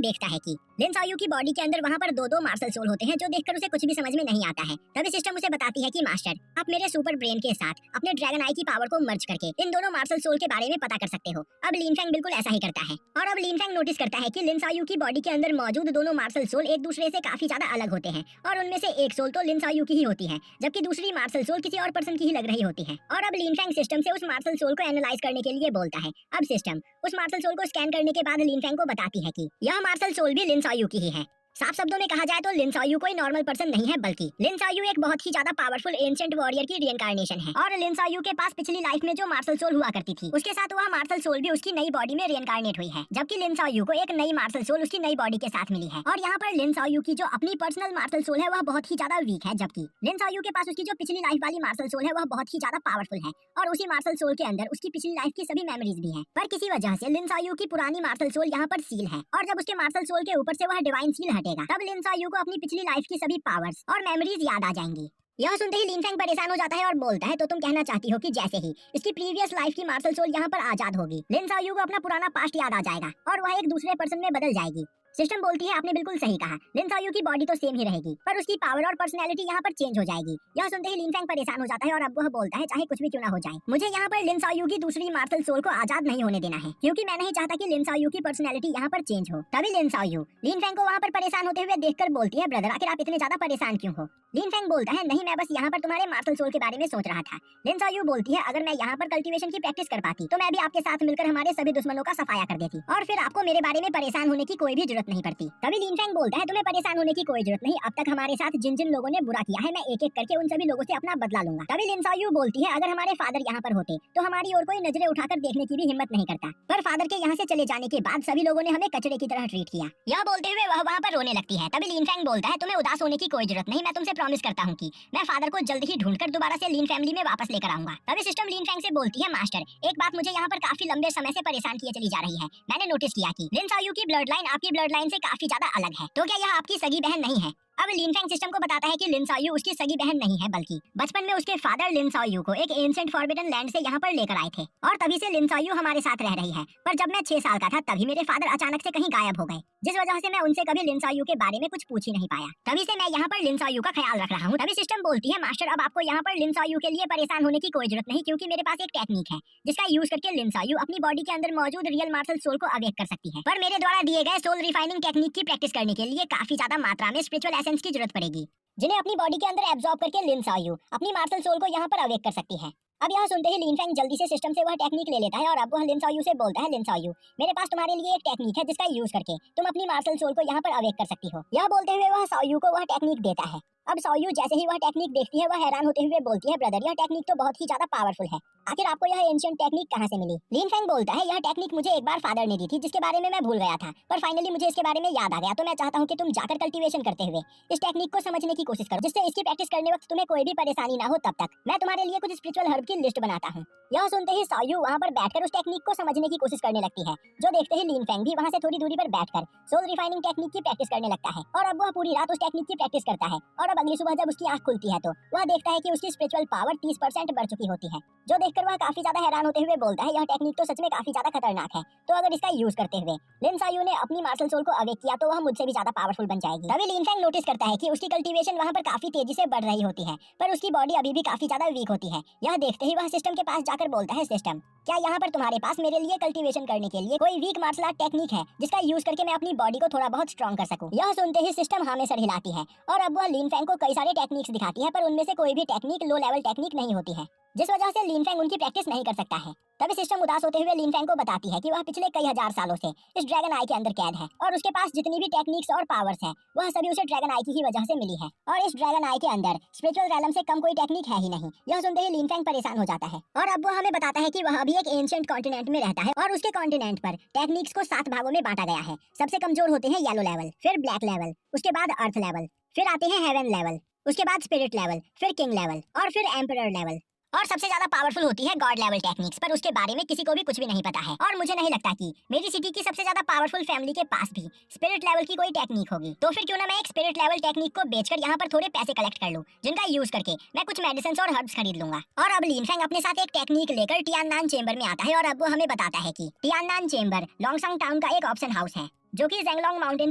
देखता है कि लिन साओयू की बॉडी के अंदर वहाँ पर दो मार्शल सोल होते हैं, जो देखकर उसे कुछ भी समझ में नहीं आता है। तभी सिस्टम उसे बताती है कि मास्टर आप मेरे सुपर ब्रेन के साथ अपने ड्रैगन आई की पावर को मर्ज करके इन दोनों मार्शल सोल के बारे में पता कर सकते हो। अब लिन फैंग बिल्कुल ऐसा ही करता है और अब लिन फैंग नोटिस करता है कि लिन साओयू की बॉडी के अंदर मौजूद दोनों मार्शल सोल एक दूसरे से काफी ज्यादा अलग होते हैं और उनमें से एक सोल तो लिन साओयू की ही होती है, जबकि दूसरी मार्शल सोल किसी और पर्सन की ही लग रही होती है। और अब लिन फैंग सिस्टम से उस मार्शल सोल को एनालाइज करने के लिए बोलता है। अब सिस्टम उस मार्शल सोल को स्कैन करने के बाद लिन फैंग को बताती है कि यह मार्शल सोल भी लिन साओयू की ही है। साफ शब्दों में कहा जाए तो लिन साओयू कोई नॉर्मल पर्सन नहीं है, बल्कि लिन साओयू एक बहुत ही ज्यादा पावरफुल एंशिएंट वॉरियर की रीइंकार्नेशन है। और लिन साओयू के पास पिछली लाइफ में जो मार्शल सोल हुआ करती थी, उसके साथ वह मार्शल सोल भी उसकी नई बॉडी में रीइंकार्नेट हुई है, जबकि लिन साओयू को एक नई मार्शल सोल उसकी नई बॉडी के साथ मिली है। और यहाँ पर लिन साओयू की जो अपनी पर्सनल मार्शल सोल है वह बहुत ही ज्यादा वीक है, जबकि लिन साओयू के पास उसकी जो पिछली लाइफ वाली मार्शल सोल है वह बहुत ही ज्यादा पावरफुल है और उसी मार्शल सोल के अंदर उसकी पिछली लाइफ की सभी मेमोरीज भी है। पर किसी वजह से लिन साओयू की पुरानी मार्शल सोल यहाँ पर सील है और जब उसके मार्शल सोल के ऊपर से वह डिवाइन सील हटेगा, तब लिन साओयू को अपनी पिछली लाइफ की सभी पावर्स और मेमोरीज याद आ जाएंगी। यह सुनते ही लिन फैंग परेशान हो जाता है और बोलता है, तो तुम कहना चाहती हो कि जैसे ही इसकी प्रीवियस लाइफ की मार्शल सोल यहाँ पर आजाद होगी, लिन साओयू को अपना पुराना पास्ट याद आ जाएगा और वह एक दूसरे पर्सन में बदल जाएगी। सिस्टम बोलती है, आपने बिल्कुल सही कहा, लिन साओयू की बॉडी तो सेम ही रहेगी, पर उसकी पावर और पर्सनैलिटी यहाँ पर चेंज हो जाएगी। यह सुनते ही लिन फैंग परेशान हो जाता है और अब वह बोलता है, चाहे कुछ भी क्यों ना हो जाए, मुझे यहाँ पर लिन साओयू की दूसरी मार्शल सोल को आजाद नहीं होने देना है, क्योंकि मैं नहीं चाहता कि लिन साओयू की पर्सनैलिटी यहाँ पर चेंज हो। तभी लिन साओयू लिन फैंग को वहाँ पर परेशान होते हुए देखकर बोलती है, ब्रदर आखिर आप इतने ज्यादा परेशान क्यों हो? लिन फैंग बोलता है, नहीं मैं बस यहाँ पर तुम्हारे मार्शल सोल के बारे में सोच रहा था। लिन साओयू बोलती है, अगर मैं यहाँ पर कल्टीवेशन की प्रैक्टिस कर पाती तो मैं भी आपके साथ मिलकर हमारे सभी दुश्मनों का सफाया कर देती और फिर आपको मेरे बारे में परेशान होने की कोई भी जरूरत नहीं पड़ती। तभी लिन फैंग बोलता है, तुम्हें परेशान होने की कोई जरूरत नहीं, अब तक हमारे साथ जिन जिन लोगों ने बुरा किया है मैं एक एक करके उन सभी लोगों से अपना बदला लूंगा। तभी लिन साओयू बोलती है, अगर हमारे फादर यहाँ पर होते तो हमारी ओर कोई नजरें उठाकर देखने की भी हिम्मत नहीं करता, पर फादर के यहाँ से चले जाने के बाद सभी लोगों ने हमें कचरे की तरह ट्रीट किया। यह बोलते हुए वह वहाँ पर रोने लगती है। तभी लिन फैंग बोलता है, तुम्हें उदास होने की कोई जरूरत नहीं, मैं तुमसे प्रॉमिस करता हूँ कि मैं फादर को जल्द ही ढूंढकर दोबारा से लिन फैमिली में वापस लेकर आऊंगा। तभी सिस्टम लिन फैंग से बोलती है, मास्टर एक बात मुझे यहाँ पर काफी लंबे समय से परेशान किए चली जा रही है। मैंने नोटिस किया कि लिन साओयू की ब्लड लाइन आपकी ब्लड लाइन से काफी ज्यादा अलग है, तो क्या यह आपकी सगी बहन नहीं है? अब लिन फैंग सिस्टम को बताता है कि लिन साओयू उसकी सगी बहन नहीं है, बल्कि बचपन में उसके फादर लिन साओयू को एक एंशिएंट फॉरबिडन लैंड से यहाँ पर लेकर आए थे और तभी से लिन साओयू हमारे साथ रह रही है। पर जब मैं 6 साल का था तभी मेरे फादर अचानक से कहीं गायब हो गए। जिस वजह से मैं उनसे कभी लिन साओयू के बारे में कुछ पूछ ही नहीं पाया। तभी से मैं यहाँ पर लिन साओयू का ख्याल रख रहा हूँ। तभी सिस्टम बोलती है, मास्टर अब आपको यहाँ पर लिन साओयू के लिए परेशान होने की कोई जरूरत नहीं, क्योंकि मेरे पास एक टेक्निक है जिसका यूज करके लिन साओयू अपनी बॉडी के अंदर मौजूद रियल मार्शल सोल को अवेक कर सकती है। पर मेरे द्वारा दिए गए सोल रिफाइनिंग टेक्निक की प्रैक्टिस करने के लिए काफी ज्यादा मात्रा में स्पिरिचुअल एसेंस की जरूरत पड़ेगी, जिन्हें अपनी बॉडी के अंदर एब्जॉर्ब करके लिन साओयू अपनी मार्शल सोल को यहाँ पर अवेक कर सकती है। अब यहाँ सुनते ही लिन फेंग जल्दी से सिस्टम से वह टेक्निक ले लेता है और अब वह लिन साओयू से बोलता है, लिन साओयू मेरे पास तुम्हारे लिए एक टेक्निक है जिसका यूज करके तुम अपनी मार्शल सोल को यहाँ पर अवेक कर सकती हो। यह बोलते हुए वह साओयू को वह टेक्निक देता है। अब साओयू जैसे ही वह टेक्निक देखती है, वह हैरान होते हुए बोलती है, ब्रदर यह टेक्निक तो बहुत ही ज्यादा पावरफुल है, आखिर आपको यह एंशिएंट टेक्निक कहाँ से मिली? लिन फेंग बोलता है, यह टेक्निक मुझे एक बार फादर ने दी थी जिसके बारे में मैं भूल गया था, पर फाइनली मुझे इसके बारे में याद आ गया, तो मैं चाहता हूँ कि तुम जाकर कल्टीवेशन करते हुए इस टेक्निक को समझने की कोशिश करो, जिससे इसकी प्रैक्टिस करने वक्त तुम्हें कोई भी परेशानी ना हो। तब तक मैं तुम्हारे लिए कुछ स्पिरिचुअल हर्ब की लिस्ट बनाता हूँ। यह सुनते ही साओयू वहाँ पर बैठकर उस टेक्निक को समझने की कोशिश करने लगती है, जो देखते ही लिन फेंग भी वहाँ से थोड़ी दूरी पर बैठकर सोल रिफाइनिंग टेक्निक की प्रैक्टिस करने लगता है। और अब वह पूरी रात उस टेक्निक की प्रैक्टिस करता है और अब अगली सुबह जब उसकी आंख खुलती है तो वह देखता है कि उसकी स्पिरिचुअल पावर 30% बढ़ चुकी होती है, जो देखकर वह काफी ज्यादा हैरान होते हुए बोलता है, यह टेक्निक तो सच में काफी ज्यादा खतरनाक है, तो अगर इसका यूज करते हुए लिन साओयू ने अपनी मार्शल सोल को अवेक किया तो वह मुझसे भी ज्यादा पावरफुल बन जाएगी। तभी लिन फेंग नोटिस करता है कि उसकी कल्टीवेशन वहाँ पर काफी तेजी से बढ़ रही होती है, पर उसकी बॉडी अभी भी काफी ज्यादा वीक होती है। यह देखते ही वह सिस्टम के पास जाकर बोलता है, सिस्टम क्या यहाँ पर तुम्हारे पास मेरे लिए कल्टीवेशन करने के लिए कोई वीक मार्शल आर्ट टेक्निक है जिसका यूज करके मैं अपनी बॉडी को थोड़ा बहुत स्ट्रॉन्ग कर सकूं? यह सुनते ही सिस्टम हाँ में सर हिलाती है और अब वह लिन फेंग को कई सारे टेक्निक्स दिखाती है, पर उनमें से कोई भी टेक्निक लो लेवल टेक्निक नहीं होती है, जिस वजह से लिन फेंग उनकी प्रैक्टिस नहीं कर सकता है। तभी सिस्टम उदास होते हुए लिन फेंग को बताती है कि वह पिछले कई हजार सालों से इस ड्रैगन आई के अंदर कैद है और उसके पास जितनी भी टेक्निक्स और पावर्स हैं वह सभी उसे ड्रैगन आई की ही वजह से मिली है, और इस ड्रैगन आई के अंदर स्पिरिचुअल रैलम से कम कोई टेक्निक है ही नहीं। यह सुनते ही लिन फेंग परेशान हो जाता है और अब वह हमें बताता है कि वह अभी एक एंशिएंट कॉन्टिनेंट में रहता है और उसके कॉन्टिनेंट पर टेक्निक्स को 7 भागों में बांटा गया है। सबसे कमजोर होते हैं येलो लेवल, फिर ब्लैक लेवल, उसके बाद अर्थ लेवल, फिर आते हैं हेवन लेवल, उसके बाद स्पिरिट लेवल, फिर किंग लेवल और फिर एम्परर लेवल, और सबसे ज्यादा पावरफुल होती है गॉड लेवल टेक्निक्स, पर उसके बारे में किसी को भी कुछ भी नहीं पता है। और मुझे नहीं लगता कि मेरी सिटी की सबसे ज्यादा पावरफुल फैमिली के पास भी स्पिरिट लेवल की कोई टेक्निक होगी, तो फिर क्यों ना मैं एक स्पिरिट लेवल टेक्निक को बेचकर यहाँ पर थोड़े पैसे कलेक्ट कर लूं, जिनका यूज करके मैं कुछ मेडिसिन और हर्ब्स खरीद लूंगा। और अब लिन फेंग अपने साथ एक टेक्निक लेकर टियाननान चेंबर में आता है और अब वो हमें बताता है कि टियाननान चेंबर लोंगसांग टाउन का एक ऑप्शन हाउस है जो कि ज़ेंगलोंग माउंटेन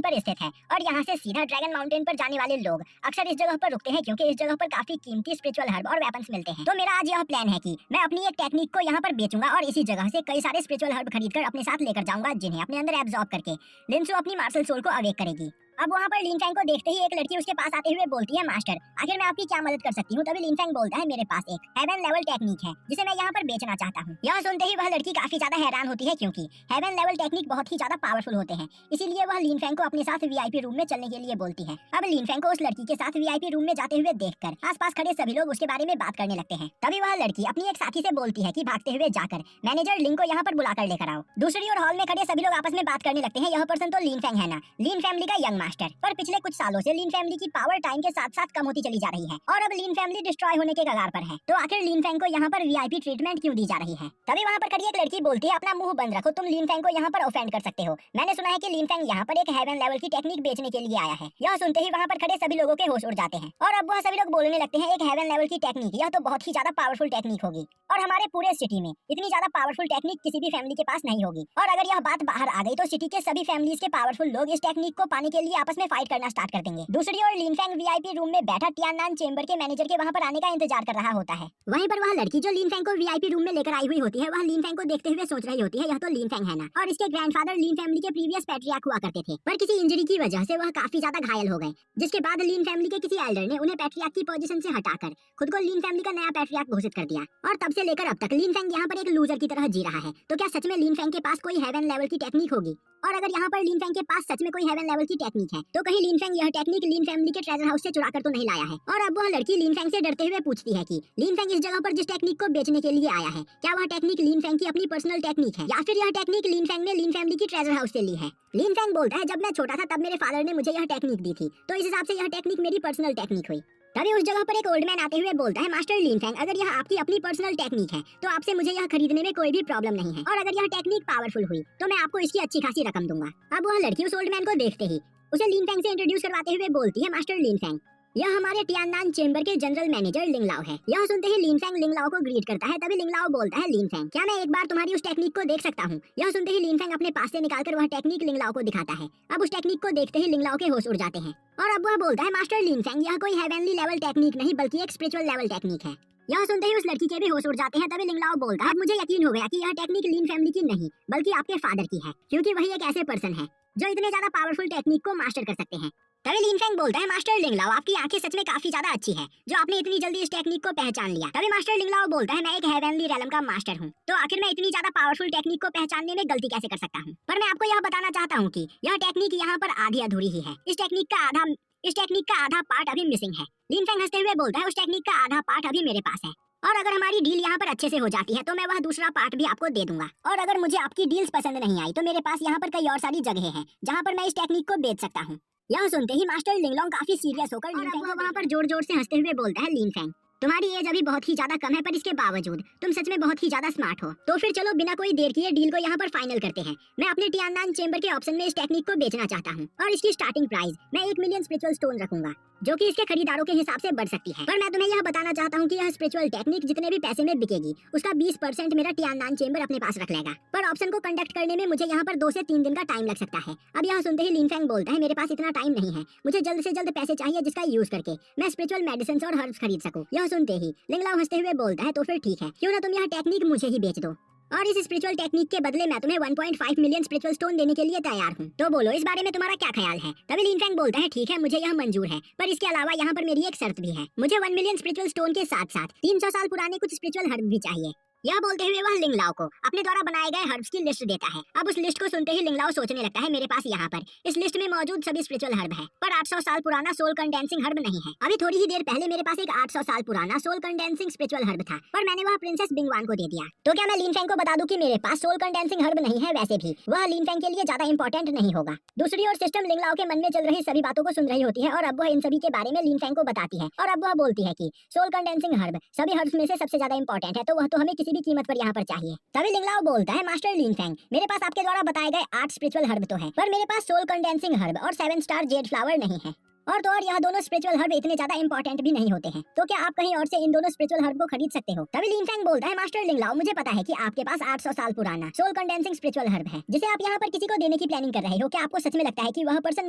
पर स्थित है, और यहाँ से सीधा ड्रैगन माउंटेन पर जाने वाले लोग अक्सर इस जगह पर रुकते हैं क्योंकि इस जगह पर काफी कीमती स्पिरिचुअल हर्ब और वेपन्स मिलते हैं। तो मेरा आज यह प्लान है कि मैं अपनी एक टेक्निक को यहाँ पर बेचूंगा और इसी जगह से कई सारे स्पिरिचुअल हर्ब खरीदकर अपने साथ लेकर जाऊंगा, जिन्हें अपने अंदर एब्जॉर्ब करके लिनसू अपनी मार्शल सोल को अवेक करेगी। अब वहाँ पर लिन फेंग को देखते ही एक लड़की उसके पास आते हुए बोलती है, मास्टर आखिर मैं आपकी क्या मदद कर सकती हूँ? तभी लिन फेंग बोलता है, मेरे पास एक हेवन लेवल टेक्निक है जिसे मैं यहाँ पर बेचना चाहता हूँ। यह सुनते ही वह लड़की काफी ज्यादा हैरान होती है क्योंकि हेवन लेवल टेक्निक बहुत ही ज्यादा पावरफुल होते हैं, इसीलिए वह लिन फेंग को अपने साथ वीआईपी रूम में चलने के लिए बोलती है। अब लिन फेंग को उस लड़की के साथ वीआईपी रूम में जाते हुए देखकर आसपास खड़े सभी लोग उसके बारे में बात करने लगते हैं। तभी वह लड़की अपनी एक साथी से बोलती है कि भागते हुए जाकर मैनेजर लिंग को यहाँ पर बुलाकर लेकर आओ। दूसरी ओर हॉल में खड़े सभी लोग आपस में बात करने लगते हैं। यह पर्सन तो लिन फेंग है ना, लिन फैमिली का यंग मास्टर, पर पिछले कुछ सालों से लिन फैमिली की पावर टाइम के साथ साथ कम होती चली जा रही है और अब लिन फैमिली डिस्ट्रॉय होने के कगार पर है। तो आखिर लिन फेंग को यहाँ पर वीआईपी ट्रीटमेंट क्यों दी जा रही है? तभी वहाँ पर खड़ी एक लड़की बोलती है, अपना मुंह बंद रखो, तुम लिन फेंग को यहाँ पर ऑफेंड कर सकते हो। मैंने सुना है कि लिन फेंग यहाँ पर एक हेवन लेवल की टेक्निक बेचने के लिए आया है। यह सुनते ही वहाँ पर खड़े सभी लोगों के होश उड़ जाते हैं और अब वह सभी लोग बोलने लगते हैं, एक हेवन लेवल की टेक्निक, यह तो बहुत ही ज्यादा पावरफुल टेक्निक होगी और हमारे पूरे सिटी में इतनी ज्यादा पावरफुल टेक्निक किसी भी फैमिली के पास नहीं होगी। और अगर यह बात बाहर आ गई तो सिटी के सभी फैमिलीज के पावरफुल लोग इस टेक्निक को पाने के लिए आपस में फाइट करना स्टार्ट कर देंगे। दूसरी ओर लिन फेंग वीआईपी रूम में बैठा टियाननान चेंबर के मैनेजर के वहाँ पर आने का इंतजार कर रहा होता है। वहीं पर वह लड़की जो लिन फेंग को वीआईपी रूम में लेकर आई हुई होती है, वह लिन फेंग को देखते हुए सोच रही होती है, यह तो लिन फेंग है ना, और इसके ग्रैंडफादर लिन फैमिली के प्रीवियस पैट्रियार्क हुआ करते थे, पर किसी इंजरी की वजह से वह काफी ज्यादा घायल हो गए, जिसके बाद लिन फैमिली के किसी एल्डर ने उन्हें पैट्रियार्क की पोजीशन से हटाकर खुद को लिन फैमिली का नया पैट्रियार्क घोषित कर दिया। और तब से लेकर अब तक लिन फेंग यहाँ पर एक लूजर की तरह जी रहा है। तो क्या सच में लिन फेंग के पास कोई हेवन लेवल की टेक्निक होगी? और अगर यहाँ पर लिन फेंग के पास सच में कोई हेवन लेवल की टेक्निक है तो कहीं लिन फेंग यह टेक्निक लिन फैमिली के ट्रेजर हाउस से चुरा कर तो नहीं लाया है? और अब वह लड़की लिन फेंग से डरते हुए पूछती है कि लिन फेंग इस जगह पर जिस टेक्निक को बेचने के लिए आया है, क्या वह टेक्निक लिन फेंग की अपनी पर्सनल टेक्निक है या फिर यह टेक्निक लिन फेंग ने लिन फैमिली की ट्रेजर हाउस से ली है? लिन फेंग बोलता है, जब मैं छोटा था तब मेरे फादर ने मुझे यह टेक्निक दी थी, तो इस हिसाब से यह टेक्निक मेरी पर्सनल टेक्निक हुई। तभी उस जगह पर एक ओल्ड मैन आते हुए बोलता है, मास्टर लिन फेंग, अगर यह आपकी अपनी पर्सनल टेक्निक है तो आपसे मुझे यह खरीदने में कोई भी प्रॉब्लम नहीं है, और अगर यह टेक्निक पावरफुल हुई तो मैं आपको इसकी अच्छी खासी रकम दूंगा। अब वह लड़की उस ओल्ड मैन को देखते ही उसे लिन फेंग से इंट्रोड्यूस करवाते हुए बोलती है, मास्टर लिन फेंग, यह हमारे टियाननान चेंबर के जनरल मैनेजर लिंगलाओ है। यह सुनते ही लिनफेंग लिंगलाओ को ग्रीट करता है। तभी लिंगलाओ बोलता है, लिनफेंग क्या मैं एक बार तुम्हारी उस टेक्निक को देख सकता हूँ? यह सुनते ही लिनफेंग अपने पास से निकालकर वह टेक्निक लिंगलाओ को दिखाता है। अब उस टेक्निक को देखते ही लिंगलाओ के होश उड़ जाते हैं और अब वह बोलता है, मास्टर लिनफेंग यह कोई हेवनली लेवल टेक्निक नहीं बल्कि एक स्पिरिचुअल लेवल टेक्निक है। यह सुनते ही उस लड़की के भी होश उड़ जाते हैं। तभी लिंगलाओ बोलता है, अब मुझे यकीन हो गया कि यह टेक्निक लीन फैमिली की नहीं बल्कि आपके फादर की है, क्योंकि वही एक ऐसे पर्सन है जो इतने ज्यादा पावरफुल टेक्निक को मास्टर कर सकते हैं। तभी लिनफेंग बोलता है, मास्टर लिंगलाओ आपकी आंखें सच में काफी ज्यादा अच्छी है जो आपने इतनी जल्दी इस टेक्निक को पहचान लिया। तभी मास्टर लिंगलाओ बोलता है, मैं एक हेवनली रेलम का मास्टर हूँ, तो आखिर मैं इतनी ज्यादा पावरफुल टेक्निक को पहचानने में गलती कैसे कर सकता हूँ? पर मैं आपको यह बताना चाहता हूँ कि यह टेक्निक यहाँ पर आधी अधूरी ही है। इस टेक्निक का आधा पार्ट अभी मिसिंग है। लिनफेंग हंसते हुए बोलता है, उस टेक्निक का आधा पार्ट अभी मेरे पास है और अगर हमारी डील यहाँ पर अच्छे से हो जाती है तो मैं वह दूसरा पार्ट भी आपको दे दूंगा। और अगर मुझे आपकी डील्स पसंद नहीं आई तो मेरे पास यहाँ पर कई और सारी जगह हैं जहाँ पर मैं इस टेक्निक को बेच सकता हूँ। यह सुनते ही मास्टर लिंगलोंग काफी सीरियस होकर वहाँ पर जोर जोर से हंसते हुए बोलता है, लिनफेंग तुम्हारी एज अभी बहुत ही ज्यादा कम है पर इसके बावजूद तुम सच में बहुत ही ज्यादा स्मार्ट हो। तो फिर चलो बिना कोई देर किए डील को यहाँ पर फाइनल करते हैं। मैं अपने टियाननान चेंबर के ऑप्शन में इस टेक्निक को बेचना चाहता हूँ और इसकी स्टार्टिंग प्राइस मैं 1 मिलियन स्पिरिचुअल स्टोन रखूंगा जो कि इसके खरीदारों के हिसाब से बढ़ सकती है। पर मैं तुम्हें यह बताना चाहता हूँ कि यह स्पिरिचुअल टेक्निक जितने भी पैसे में बिकेगी उसका 20% मेरा टियाननान चेंबर अपने पास रख लेगा। पर ऑप्शन को कंडक्ट करने में मुझे यहाँ पर 2 से 3 दिन का टाइम लग सकता है। अब यह सुनते ही लिनफेंग बोलता है, मेरे पास इतना टाइम नहीं है, मुझे जल्द से जल्द पैसे चाहिए जिसका यूज करके मैं स्पिरिचुअल मेडिसिन और हर्ब्स खरीद सकूं। यह सुनते ही लिंगलाओ हंसते हुए बोलता है, तो फिर ठीक है, क्यों ना तुम यह टेक्निक मुझे ही बेच दो और इस स्पिरिचुअल टेक्निक के बदले मैं तुम्हें 1.5 मिलियन स्पिरिचुअल स्टोन देने के लिए तैयार हूँ। तो बोलो इस बारे में तुम्हारा क्या ख्याल है? तभी लिनफेंग बोलता है, ठीक है मुझे यह मंजूर है, पर इसके अलावा यहाँ पर मेरी एक शर्त भी है। मुझे 1 मिलियन स्पिरिचुअल स्टोन के साथ साथ 300 साल पुराने कुछ स्पिरिचुअल हर्ब भी चाहिए। यह बोलते हुए वह लिंगलाओ को अपने द्वारा बनाए गए हर्ब्स की लिस्ट देता है। अब उस लिस्ट को सुनते ही लिंगलाओ सोचने लगता है, मेरे पास यहाँ पर इस लिस्ट में मौजूद सभी स्पिरिचुअल हर्ब है पर 800 साल पुराना सोल कंडेंसिंग हर्ब नहीं है। अभी थोड़ी ही देर पहले मेरे पास एक 800 साल पुराना सोल कंडेंसिंग स्पिरिचुअल हर्ब था पर मैंने वह प्रिंसेस बिंगवान को दे दिया। तो क्या मैं लिनफेंग को बता दूं कि मेरे पास सोल कंडेंसिंग हर्ब नहीं है? वैसे भी वह लिनफेंग के लिए ज्यादा इंपॉर्टेंट नहीं होगा। दूसरी ओर सिस्टम लिंगलाओ के मन में चल रही सभी बातों को सुन रही होती है और अब वह इन सभी के बारे में लिनफेंग को बताती है और अब वह बोलती है कि सोल कंडेंसिंग हर्ब सभी हर्ब्स में से सबसे ज्यादा इंपॉर्टेंट है, तो वह तो हमें किसी भी कीमत पर यहाँ पर चाहिए। तभी लिंगलाओ बोलता है, मास्टर लिनफेंग मेरे पास आपके द्वारा बताए गए 8 स्पिरिचुअल हर्ब तो है पर मेरे पास सोल कंडेंसिंग हर्ब और 7 स्टार जेड फ्लावर नहीं है और तो और यह दोनों स्पिरिचुअल हर्ब इतने ज्यादा इंपॉर्टेंट भी नहीं होते हैं, तो क्या आप कहीं और से इन दोनों स्पिरिचुअल हर्ब को खरीद सकते हो? तभी लिनफेंग बोलता है, मास्टर लिंगलाओ मुझे पता है कि आपके पास 800 साल पुराना सोल कंडेंसिंग स्पिरिचुअल हर्ब है जिसे आप यहाँ पर किसी को देने की प्लानिंग कर रहे हो। क्या आपको सच में लगता है कि वह पर्सन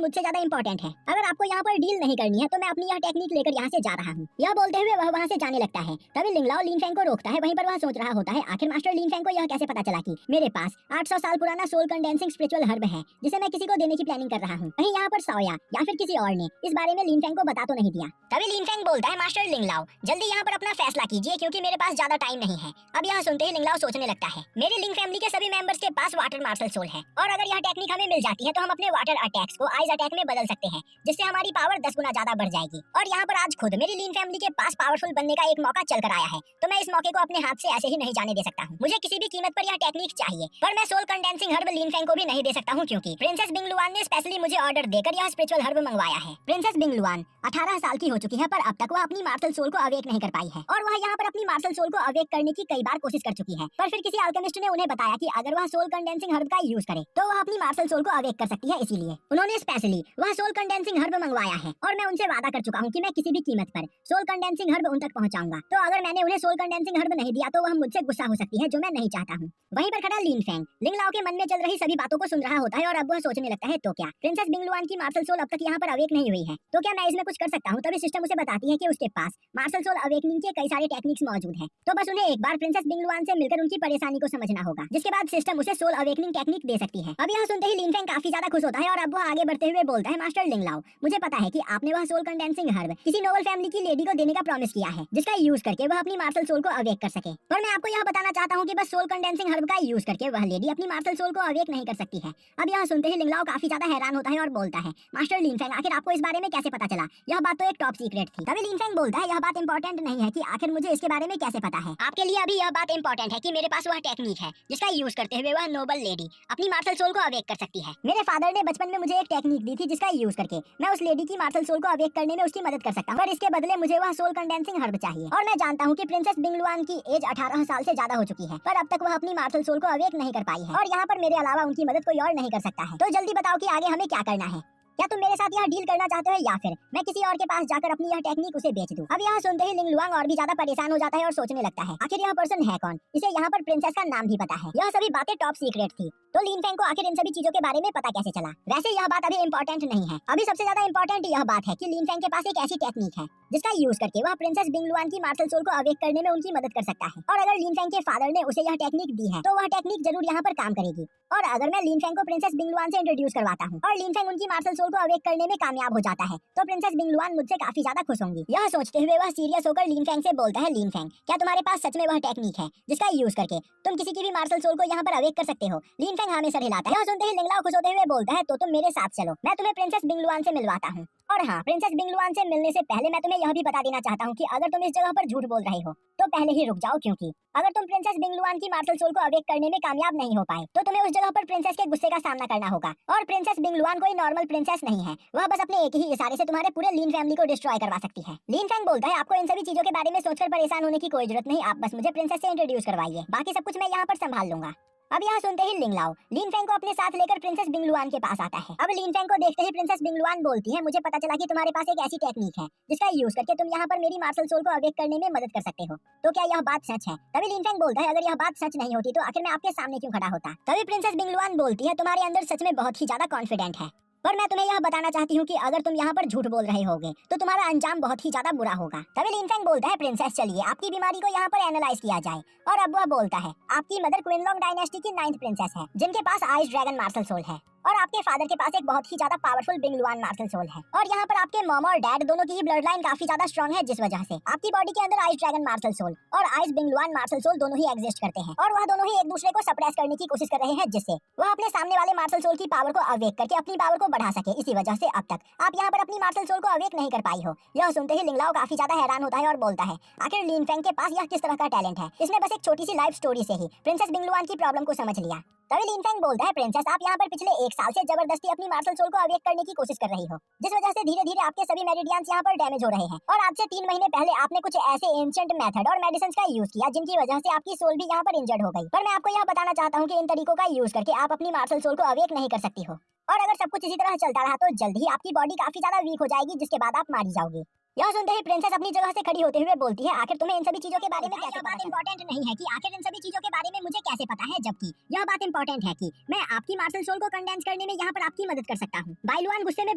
मुझसे ज्यादा इंपॉर्टेंट है? अगर आपको यहाँ पर डील नहीं करनी है तो मैं अपनी यह टेक्निक लेकर यहाँ से जा रहा हूँ। यह बोलते हुए वह वहाँ से जाने लगता है। तभी लिंगलाओ लिनफेंग को रोकता है। वहीं पर वह सोच रहा होता है, आखिर मास्टर लिनफेंग को यह कैसे पता चला कि मेरे पास 800 साल पुराना सोल कंडेंसिंग स्पिरिचुअल हर्ब है जिसे मैं किसी को देने की प्लानिंग कर रहा हूँ? कहीं यहाँ पर साओया या फिर किसी और ने इस बारे में लिनफेंग को बता तो नहीं दिया। तभी लिनफेंग बोलता है, मास्टर लिंगलाओ जल्दी यहाँ पर अपना फैसला कीजिए क्योंकि मेरे पास ज्यादा टाइम नहीं है। अब यह सुनते ही लिंगलाओ सोचने लगता है, मेरे लिंग फैमिली के सभी मेंबर्स के पास वाटर मार्शल सोल है और अगर यह टेक्निक हमें मिल जाती है तो हम अपने वाटर अटैक्स को आइस अटैक में बदल सकते हैं जिससे हमारी पावर 10 गुना ज्यादा बढ़ जाएगी। और यहाँ पर आज खुद मेरी लिंग फैमिली के पास पावरफुल बनने का एक मौका चल कर आया है, तो मैं इस मौके को अपने हाथ से ऐसे ही नहीं जाने दे सकता हूँ। मुझे किसी भी कीमत पर यह टेक्निक चाहिए पर मैं सोल कंडेंसिंग हर्ब लिनफेंग को भी नहीं दे सकता हूँ क्योंकि प्रिंसेस बिंगलुआन ने स्पेशली मुझे ऑर्डर देकर यह स्पिरिचुअल हर्ब मंगवाया है। प्रिंसेस बिंगलुआन 18 साल की हो चुकी है पर अब तक वह अपनी मार्शल सोल को अवेक नहीं कर पाई है और वह यहाँ पर अपनी मार्शल सोल को अवेक करने की कई बार कोशिश कर चुकी है पर फिर किसी अल्केमिस्ट ने उन्हें बताया कि अगर वह सोल कंडेंसिंग हर्ब का यूज करे तो वह अपनी मार्शल सोल को अवेक कर सकती है, इसीलिए उन्होंने स्पेशली वह सोल कंडेंसिंग हर्ब मंगवाया है और मैं उनसे वादा कर चुका हूँ कि मैं किसी भी कीमत पर सोल कंडेंसिंग हर्ब उन तक पहुँचाऊंगा। तो अगर मैंने उन्हें सोल कंडेंसिंग हर्ब नहीं दिया तो वह मुझसे गुस्सा हो सकती है जो मैं नहीं चाहता हूँ। वहीं पर खड़ा लिनफेंग लिंगलाओ के मन में चल रही सभी बातों को सुन रहा होता है और अब वह सोचने लगता है, तो क्या प्रिंसेस बिंगलुआन की मार्शल सोल अब तक यहाँ पर अवेक नहीं हुई है, तो क्या मैं इसमें कुछ कर सकता हूँ? तभी सिस्टम उसे बताती है कि उसके पास मार्शल सोल अवेकनिंग के कई सारे टेक्निक्स मौजूद हैं, तो बस उन्हें एक बार प्रिंसेस बिंगलुआन से मिलकर उनकी परेशानी को समझना होगा, जिसके बाद सिस्टम उसे सोल अवेकनिंग टेक्निक दे सकती है। अब यह सुनते ही लिनफेंग काफी ज्यादा खुश होता है और अब वह आगे बढ़ते हुए बोलता है, मास्टर लिंगलाओ मुझे पता है कि आपने वह सोल कंडेंसिंग हर्ब किसी नोबल फैमिली की लेडी को देने का प्रॉमिस किया है जिसका यूज करके वह अपनी मार्शल सोल को अवेक कर सके, पर मैं आपको यह बताना चाहता हूँ कि बस सोल कंडेंसिंग हर्ब का यूज करके वह लेडी अपनी मार्शल सोल को अवेक नहीं कर सकती है। अब यह सुनते ही लिंगलाओ काफी ज्यादा हैरान होता है और बोलता है, मास्टर लिनफेंग आखिर आपको इस बारे में कैसे पता चला? यह बात तो एक टॉप सीक्रेट थी। तभी लिनफेंग बोलता है, यह बात इंपॉर्टेंट नहीं है कि आखिर मुझे इसके बारे में कैसे पता है, आपके लिए अभी यह बात इंपॉर्टेंट है कि मेरे पास वह टेक्निक है जिसका यूज करते हुए वह नोबल लेडी अपनी मार्शल सोल को अवेक कर सकती है। मेरे फादर ने बचपन में मुझे एक टेक्निक दी थी जिसका यूज करके मैं उस लेडी की मार्शल सोल को अवेक करने में उसकी मदद कर सकता हूँ, पर इसके बदले मुझे वह सोल कंडेंसिंग हर्ब चाहिए। और मैं जानता हूँ कि प्रिंसेस बिंगलुआन की एज 18 साल से ज्यादा हो चुकी है पर अब तक वह अपनी मार्शल सोल को अवेक नहीं कर पाई है और यहाँ पर मेरे अलावा उनकी मदद कोई और नहीं कर सकता है। तो जल्दी बताओ कि आगे हमें क्या करना है। क्या तुम मेरे साथ यह डील करना चाहते हो या फिर मैं किसी और के पास जाकर अपनी यह टेक्निक उसे बेच दूं? अब यह सुनते ही लिंग लुआंग और भी ज्यादा परेशान हो जाता है और सोचने लगता है आखिर यह पर्सन है कौन, इसे यहाँ पर प्रिंसेस का नाम भी पता है। यह सभी बातें टॉप सीक्रेट थी, तो लिन फेंग को आखिर इन सभी चीजों के बारे में पता कैसे चला? वैसे यह बात अभी इम्पोर्टेंट नहीं है। अभी सबसे ज्यादा इम्पोर्टेंट यह बात है कि लिन फेंग के पास एक ऐसी टेक्निक है जिसका यूज करके वह प्रिंसेस बिंग लुआन की मार्शल सोल को अवेक करने में उनकी मदद कर सकता है। और अगर लिन फेंग के फादर ने उसे यह टेक्निक दी है तो वह टेक्निक जरूर यहाँ पर काम करेगी। और अगर मैं लिन फेंग को प्रिंसेस बिंग लुआन से इंट्रोड्यूस करवाता हूँ और लिन फेंग उनकी मार्शल सोल को अवेक करने में कामयाब हो जाता है तो प्रिंसेस बिंग लुआन मुझसे काफी ज्यादा खुश होंगी। यह सोचते हुए वह सीरियस होकर लिन फेंग से बोलता है, लिन फेंग क्या तुम्हारे पास सच में वह टेक्निक है जिसका यूज करके तुम किसी की भी मार्शल सोल को यहाँ पर अवेक कर सकते हो? लिन फेंग हमें सर हिलाता है। यह सुनते ही लिंगलाओ खुश होते हुए बोलता है, तो तुम मेरे साथ चलो, मैं तुम्हें प्रिंसेस बिंग लुआन से मिलवाता हूँ। और हाँ, प्रिंसेस बिंग लुआन से मिलने से पहले मैं तुम्हें यह भी बता देना चाहता हूँ कि अगर तुम इस जगह पर झूठ बोल रहे हो तो पहले ही रुक जाओ, क्योंकि अगर तुम प्रिंसेस बिंग लुआन की मार्शल सोल को अवेक करने में कामयाब नहीं हो पाए तो तुम्हें उस जगह पर प्रिंसेस के गुस्से का सामना करना होगा। और प्रिंसेस बिंग लुआन कोई नॉर्मल प्रिंसेस नहीं है, वह बस अपने एक ही इशारे से तुम्हारे पूरे लिन फैमिली को डिस्ट्रॉय करवा सकती है। लिन फैंग बोलता है, आपको इन सभी चीजों के बारे में सोचकर परेशान होने की कोई जरूरत नहीं, आप बस मुझे प्रिंसेस से इंट्रोड्यूस करवाइए, बाकी सब कुछ मैं यहाँ पर संभाल लूंगा। अब यह सुनते ही लिंगलाओ लिन फेंग को अपने साथ लेकर प्रिंसेस बिंग लुआन के पास आता है। अब लिन फेंग को देखते ही प्रिंसेस बिंग लुआन बोलती है, मुझे पता चला कि तुम्हारे पास एक ऐसी टेक्निक है जिसका यूज करके तुम यहाँ पर मेरी मार्शल सोल को अवेक करने में मदद कर सकते हो, तो क्या यह बात सच है? तभी लिन फेंग बोलता है, अगर यह बात सच नहीं होती तो आखिर मैं आपके सामने क्यों खड़ा होता? तभी प्रिंसेस बिंग लुआन बोलती है, तुम्हारे अंदर सच में बहुत ही ज्यादा कॉन्फिडेंट है, पर मैं तुम्हें यह बताना चाहती हूँ कि अगर तुम यहाँ पर झूठ बोल रहे होगे तो तुम्हारा अंजाम बहुत ही ज्यादा बुरा होगा। तभी लिन फेंग बोलता है, प्रिंसेस चलिए आपकी बीमारी को यहाँ पर एनालाइज किया जाए। और अब वह बोलता है, आपकी मदर क्विनलॉन्ग डायनेस्टी की 9th प्रिंसेस है जिनके पास आइस ड्रैगन मार्शल सोल है, और आपके फादर के पास एक बहुत ही ज्यादा powerful Bing Luan martial soul है। और यहाँ पर आपके मॉम और डैड दोनों की ही ब्लड लाइन काफी ज्यादा स्ट्रॉन्ग है, जिस वजह से आपकी बॉडी के अंदर आइस ड्रैगन मार्शल सोल और ice Bing Luan martial soul दोनों ही एग्जिस्ट करते हैं, और वह दोनों ही एक दूसरे को सप्रेस करने की कोशिश कर रहे हैं जिससे वह अपने सामने वाले मार्शल सोल की पावर को अवेक करके अपनी पावर को बढ़ा सके। इसी वजह से अब तक आप यहाँ पर अपनी मार्शल सोल को अवेक नहीं कर पाई हो। यह सुनते ही लिंगलाओ काफी ज्यादा हैरान होता है और बोलता है, आखिर लिन फेंग के पास यह किस तरह का टैलेंट है? इसने बस एक छोटी सी लाइफ स्टोरी से ही प्रिंसेस बिंग लुआन की प्रॉब्लम को समझ लिया। तभी लिन फेंग बोलता है, प्रिंसेस आप यहाँ पर पिछले 1 साल से जबरदस्ती अपनी मार्शल सोल को अवेक करने की कोशिश कर रही हो, जिस वजह से धीरे धीरे आपके सभी मेरिडियंस यहाँ पर डैमेज हो रहे हैं। और आज से 3 महीने पहले आपने कुछ ऐसे एंशिएंट मेथड और मेडिसिन का यूज किया जिनकी वजह से आपकी सोल भी यहाँ पर इंजर्ड हो गई। पर मैं आपको यह बताना चाहता हूँ कि इन तरीकों का यूज करके आप अपनी मार्शल सोल को अवेक नहीं कर सकती हो, और अगर सब कुछ इसी तरह चलता रहा तो जल्द ही आपकी बॉडी काफी ज्यादा वीक हो जाएगी, जिसके बाद आप मारी जाओगी। यह सुनते ही प्रिंसेस अपनी जगह से खड़ी होते हुए बोलती है, आखिर तुम्हें इन सभी चीजों के बारे में कैसे पता? बात इंपॉर्टेंट नहीं है कि आखिर इन सभी चीजों के बारे में मुझे कैसे पता है, जबकि यह बात इंपॉर्टेंट है कि मैं आपकी मार्शल सोल को कंडेंस करने में यहाँ पर आपकी मदद कर सकता हूँ। बाइलुआन गुस्से में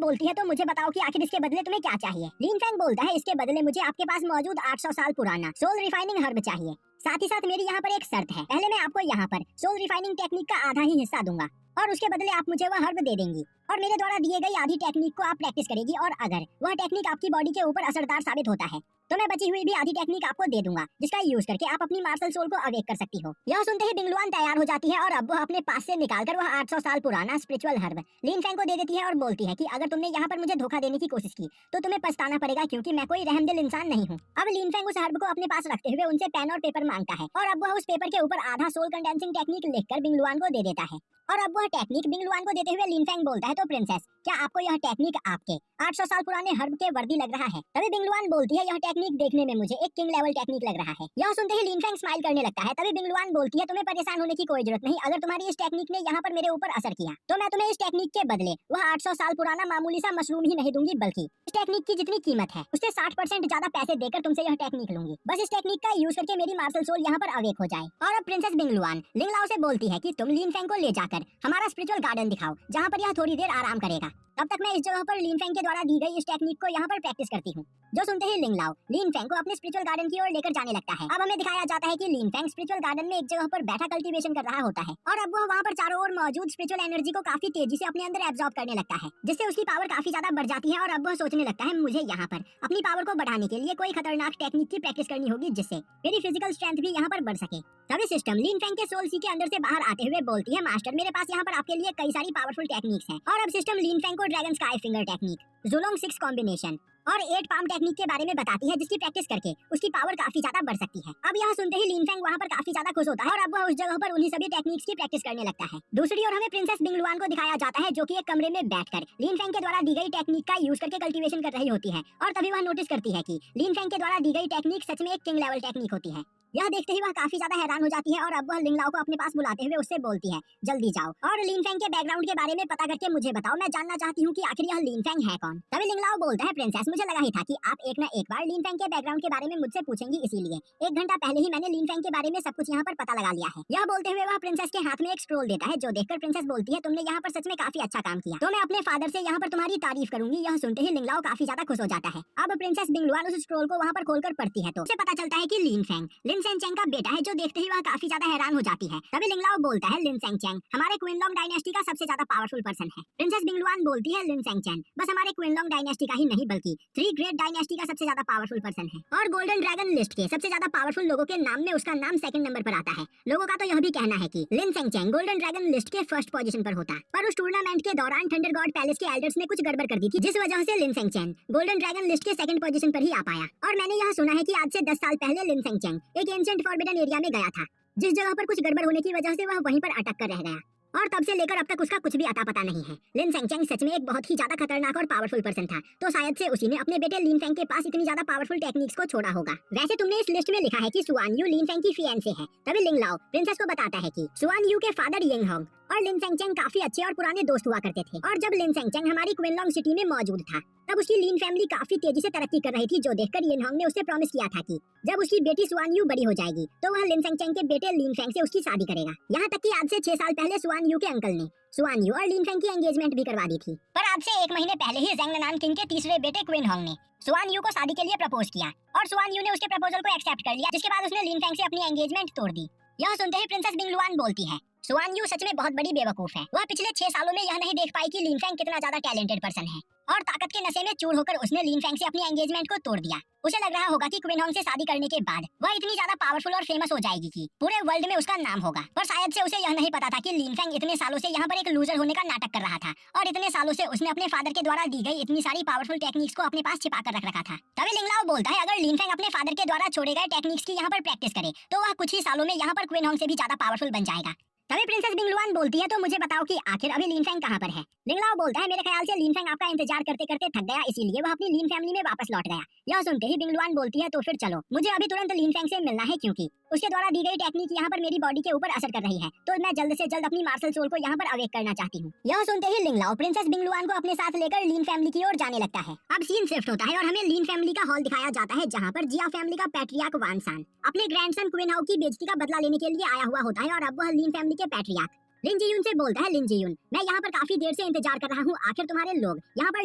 बोलती है, तो मुझे बताओ कि आखिर इसके बदले तुम्हें क्या चाहिए? लिन फेंग बोलता है, इसके बदले मुझे आपके पास मौजूद 800 साल पुराना सोल रिफाइनिंग हर्ब चाहिए। साथ ही साथ मेरी यहाँ पर एक शर्त है, पहले मैं आपको यहाँ पर सोल रिफाइनिंग टेक्निक का आधा ही हिस्सा दूंगा और उसके बदले आप मुझे वह हर्ब दे देंगी, और मेरे द्वारा दिए गई आधी टेक्निक को आप प्रैक्टिस करेगी, और अगर वह टेक्निक आपकी बॉडी के ऊपर असरदार साबित होता है तो मैं बची हुई भी आधी टेक्निक आपको दे दूंगा, जिसका यूज करके आप अपनी मार्शल सोल को अवेक कर सकती हो। यह सुनते ही बिंग लुआन तैयार हो जाती है और अब वह अपने पास से निकालकर वह 800 साल पुराना स्पिरिचुअल हर्ब लिन फेंग को दे देती है और बोलती है कि अगर तुमने यहाँ पर मुझे धोखा देने की कोशिश की तो तुम्हें पछताना पड़ेगा, क्योंकि मैं कोई रहमदिल इंसान नहीं हूँ। अब लिन फेंग उस हर्ब को अपने पास रखते हुए उनसे पेन और पेपर मांगता है, और अब वह उस पेपर के ऊपर आधा सोल कंडेंसिंग टेक्निक लिखकर बिंग लुआन को दे देता है। और अब वह टेक्निक बिंग लुआन को देते हुए लिन फेंग बोलता है, तो प्रिंसेस क्या आपको यह टेक्निक आपके 800 साल पुराने हर्ब के वर्दी लग रहा है? तभी बिंग लुआन बोलती है, यह टेक्निक देखने में मुझे एक किंग लेवल टेक्निक लग रहा है। यह सुनते ही लिन फेंग स्माइल करने लगता है। तभी बिंग लुआन बोलती है, तुम्हें परेशान होने की कोई जरूरत नहीं, अगर तुम्हारी इस टेक्निक ने यहाँ पर मेरे ऊपर असर किया तो मैं तुम्हें इस टेक्निक के बदले वह 800 साल पुराना मामूली सा मशरूम ही नहीं दूंगी, बल्कि इस टेक्निक की जितनी कीमत है उससे 60% ज्यादा पैसे देकर तुमसे यह टेक्निक लूंगी। बस इस टेक्निक का यूज करके मेरी मार्शल सोल यहाँ पर अवेक हो जाए। और अब प्रिंसेस बिंग लुआन लिंगलाओ से बोलती है कि तुम लिन फेंग को ले जाकर हमारा स्पिरिचुअल गार्डन दिखाओ, जहाँ पर यह थोड़ी देर आराम करेगा। तब तक मैं इस जगह पर लिन फेंग के द्वारा दी गई इस टेक्निक को यहाँ पर प्रैक्टिस करती हूँ। जो सुनते ही लिंगलाओ लिन फेंग को अपने स्पिरिचुअल गार्डन की ओर लेकर जाने लगता है। अब हमें दिखाया जाता है कि लिन फेंग स्पिरिचुअल गार्डन में एक जगह पर बैठा कल्टीवेशन कर रहा होता है, और अब वह वहाँ पर चारों ओर मौजूद स्पिरिचुअल एनर्जी को काफी तेजी से अपने अंदर एब्जॉर्ब करने लगता है, जिससे उसकी पावर काफी ज्यादा बढ़ जाती है। और अब वह सोचने लगता है, मुझे यहाँ पर अपनी पावर को बढ़ाने के लिए कोई खतरनाक टेक्निक की प्रैक्टिस करनी होगी जिससे मेरी फिजिकल स्ट्रेंथ भी यहाँ पर बढ़ सके। तभी सिस्टम लिन फेंग के सोल सी के अंदर से बाहर आते हुए बोलती है, मास्टर मेरे पास यहाँ पर आपके लिए कई सारी पावरफुल टेक्निक्स हैं। और अब सिस्टम लिन फेंग को dragon sky finger technique, Julong 6 combination और 8 पाम टेक्निक के बारे में बताती है, जिसकी प्रैक्टिस करके उसकी पावर काफी ज्यादा बढ़ सकती है। अब यह सुनते ही लिन फेंग वहाँ पर काफी ज्यादा खुश होता है, और अब वह उस जगह पर उन्हीं सभी टेक्निक्स की प्रैक्टिस करने लगता है। दूसरी ओर हमें प्रिंसेस बिंग लुआन को दिखाया जाता है, जो कि एक कमरे में बैठकर लिन फेंग के द्वारा दी गई टेक्निक का यूज करके कल्टीवेशन कर रही होती है। और तभी वह नोटिस करती है कि लिन फेंग के द्वारा दी गई टेक्निक सच में एक किंग लेवल टेक्निक होती है। यह देखते ही वह काफी ज्यादा हैरान हो जाती है और अब वह लिंगलाओ को अपने पास बुलाते हुए उससे बोलती है, जल्दी जाओ और लिनफेंग के बैकग्राउंड के बारे में पता करके मुझे बताओ, मैं जानना चाहती हूँ कि आखिर यह लिनफेंग है कौन। तभी लिंगलाओ बोलता है, प्रिंसेस मुझे लगा ही था कि आप एक न एक बार लिनफेंग के बैकग्राउंड के बारे में मुझसे पूछेंगी, इसीलिए 1 घंटा पहले ही मैंने लिनफेंग के बारे में सब कुछ यहाँ पर पता लगा लिया है। यह बोलते हुए वह प्रिंसेस के हाथ में एक स्क्रोल देता है, जो देखकर प्रिंसेस बोलती है, तुमने यहाँ पर सच में काफी अच्छा काम किया, तो मैं अपने फादर से यहाँ पर तुम्हारी तारीफ करूंगी। यह सुनते ही लिंगलाओ काफी ज्यादा खुश हो जाता है। अब प्रिंसेस बिंगलुआन उस स्क्रोल को वहाँ पर खोलकर पढ़ती है तो उसे पता चलता है कि लिनफेंग लिन सेंचेंग का बेटा है, जो देखते ही वह काफी ज्यादा हैरान हो जाती है। तभी लिंगलाओ बोलता है, लिन सेंचेंग हमारे क्विनलॉन्ग डायनेस्टी का सबसे ज्यादा पावरफुल पर्सन है। प्रिंसेस बिंगलुआन बोलती है, लिन सेंचेंग बस हमारे क्विनलॉन्ग डायनेस्टी का ही नहीं बल्कि 3 ग्रेट डायनेस्टी का सबसे ज्यादा पावरफुल पर्सन है और गोल्डन ड्रैगन लिस्ट के सबसे ज्यादा पावरफुल लोगों के नाम में उसका नाम 2nd नंबर पर आता है। लोगों का तो यह भी कहना है कि लिन सेंचेंग गोल्डन ड्रैगन लिस्ट के 1st पोजीशन पर होता, पर उस टूर्नामेंट के दौरान थंडर गॉड पैलेस के एल्डर्स ने कुछ गड़बड़ कर दी थी, जिस वजह से लिन सेंचेंग गोल्डन ड्रैगन लिस्ट के 2nd पोजीशन पर ही आ पाया। और मैंने यह सुना है कि आज से 10 साल पहले लिन सेंचेंग एक एंशिएंट फॉरबिडन एरिया में गया था, जिस जगह पर कुछ गड़बड़ होने की वजह से वह वहीं पर अटक कर रह गया और तब से लेकर अब तक उसका कुछ भी अता पता नहीं है। लिन सेंचेंग सच में एक बहुत ही ज्यादा खतरनाक और पावरफुल पर्सन था, तो शायद से उसी ने अपने बेटे लिनफेंग के पास इतनी ज्यादा पावरफुल टेक्निक्स को छोड़ा होगा। वैसे तुमने इस लिस्ट में लिखा है कि सुआन यू लिनफेंग की फियांसे है। तभी लिंगलाओ प्रिंसेस को बताता है कि सुआन यू के फादर यिंगहोंग और लिन सेंचेंग काफी अच्छे और पुराने दोस्त हुआ करते थे, और जब लिन सेंचेंग हमारी क्विनलॉन्ग सिटी में मौजूद था तब उसकी लिन फैमिली काफी तेजी से तरक्की कर रही थी, जो देखकर यिंगहोंग ने उससे प्रॉमिस किया था कि जब उसकी बेटी सुआन यू बड़ी हो जाएगी तो वह लिन सेंचेंग के बेटे लिनफेंग से उसकी शादी करेगा। यहाँ तक कि आज से 6 साल पहले सुआन यू के अंकल ने सुआन यू और लिनफेंग की एंगेजमेंट भी करवा दी थी। पर आज से 1 महीने पहले ही ज़ेंग ननान किंग के तीसरे बेटे क्विनहोंग ने सुआन यू को शादी के लिए प्रपोज किया और सुआन यू ने उसके प्रपोजल को एक्सेप्ट कर लिया, जिसके बाद उसने लिनफेंग से अपनी एंगेजमेंट तोड़ दी। यह सुनते ही प्रिंसेस बिंगलुआन बोलती है, सुआन यू सच में बहुत बड़ी बेवकूफ है। वह पिछले 6 सालों में यह नहीं देख पाई कि लिनफेंग कितना ज्यादा टैलेंटेड पर्सन है और ताकत के नशे में चूर होकर उसने लिनफेंग से अपनी एंगेजमेंट को तोड़ दिया। उसे लग रहा होगा कि क्विनहोंग से शादी करने के बाद वह इतनी ज्यादा पावरफुल और फेमस हो जाएगी कि पूरे वर्ल्ड में उसका नाम होगा, पर शायद से उसे यह नहीं पता था कि लिनफेंग इतने सालों से यहाँ पर एक लूजर होने का नाटक कर रहा था और इतने सालों से उसने अपने फादर के द्वारा दी गई इतनी सारी पावरफुल टेक्निक्स को अपने पास छिपा कर रख रखा था। तभी लिंगलाओ बोलता है, अगर लिनफेंग अपने फादर के द्वारा छोड़े गए टेक्निक्स की यहाँ पर प्रैक्टिस करे तो वह कुछ ही सालों में यहाँ पर क्विनहोंग से भी ज्यादा पावरफुल बन जाएगा। तभी प्रिंसेस बिंगलुआन बोलती है, तो मुझे बताओ कि आखिर अभी लिनफेंग कहाँ पर है। लिंगलाओ बोलता है, मेरे ख्याल से लिनफेंग आपका इंतजार करते करते थक गया, इसीलिए वह अपनी लिन फैमिली में वापस लौट गया। यह सुनते ही बिंगलुआन बोलती है, तो फिर चलो, मुझे अभी तुरंत लिनफेंग से मिलना है क्योंकि उसके द्वारा दी गई टेक्निक यहाँ पर मेरी बॉडी के ऊपर असर कर रही है, तो मैं जल्द से जल्द अपनी मार्शल सोल को यहाँ पर अवेक करना चाहती हूँ। यह सुनते ही लिंगलाओ प्रिंसेस बिंगलुआन को अपने साथ लेकर लिन फैमिली की ओर जाने लगता है। अब सीन शिफ्ट होता है और हमें लिन फैमिली का हॉल दिखाया जाता है, जहाँ पर जिया फैमिली का पैट्रियार्क वानसान अपने ग्रैंडसन क्विनहाउ की बेइज्जती का बदला लेने के लिए आया हुआ होता है और अब वह लिन फैमिली के पैट्रियार्क लिन जियुन से बोलता है, लिन जियुन, मैं यहाँ पर काफी देर से इंतजार कर रहा हूँ, आखिर तुम्हारे लोग यहाँ पर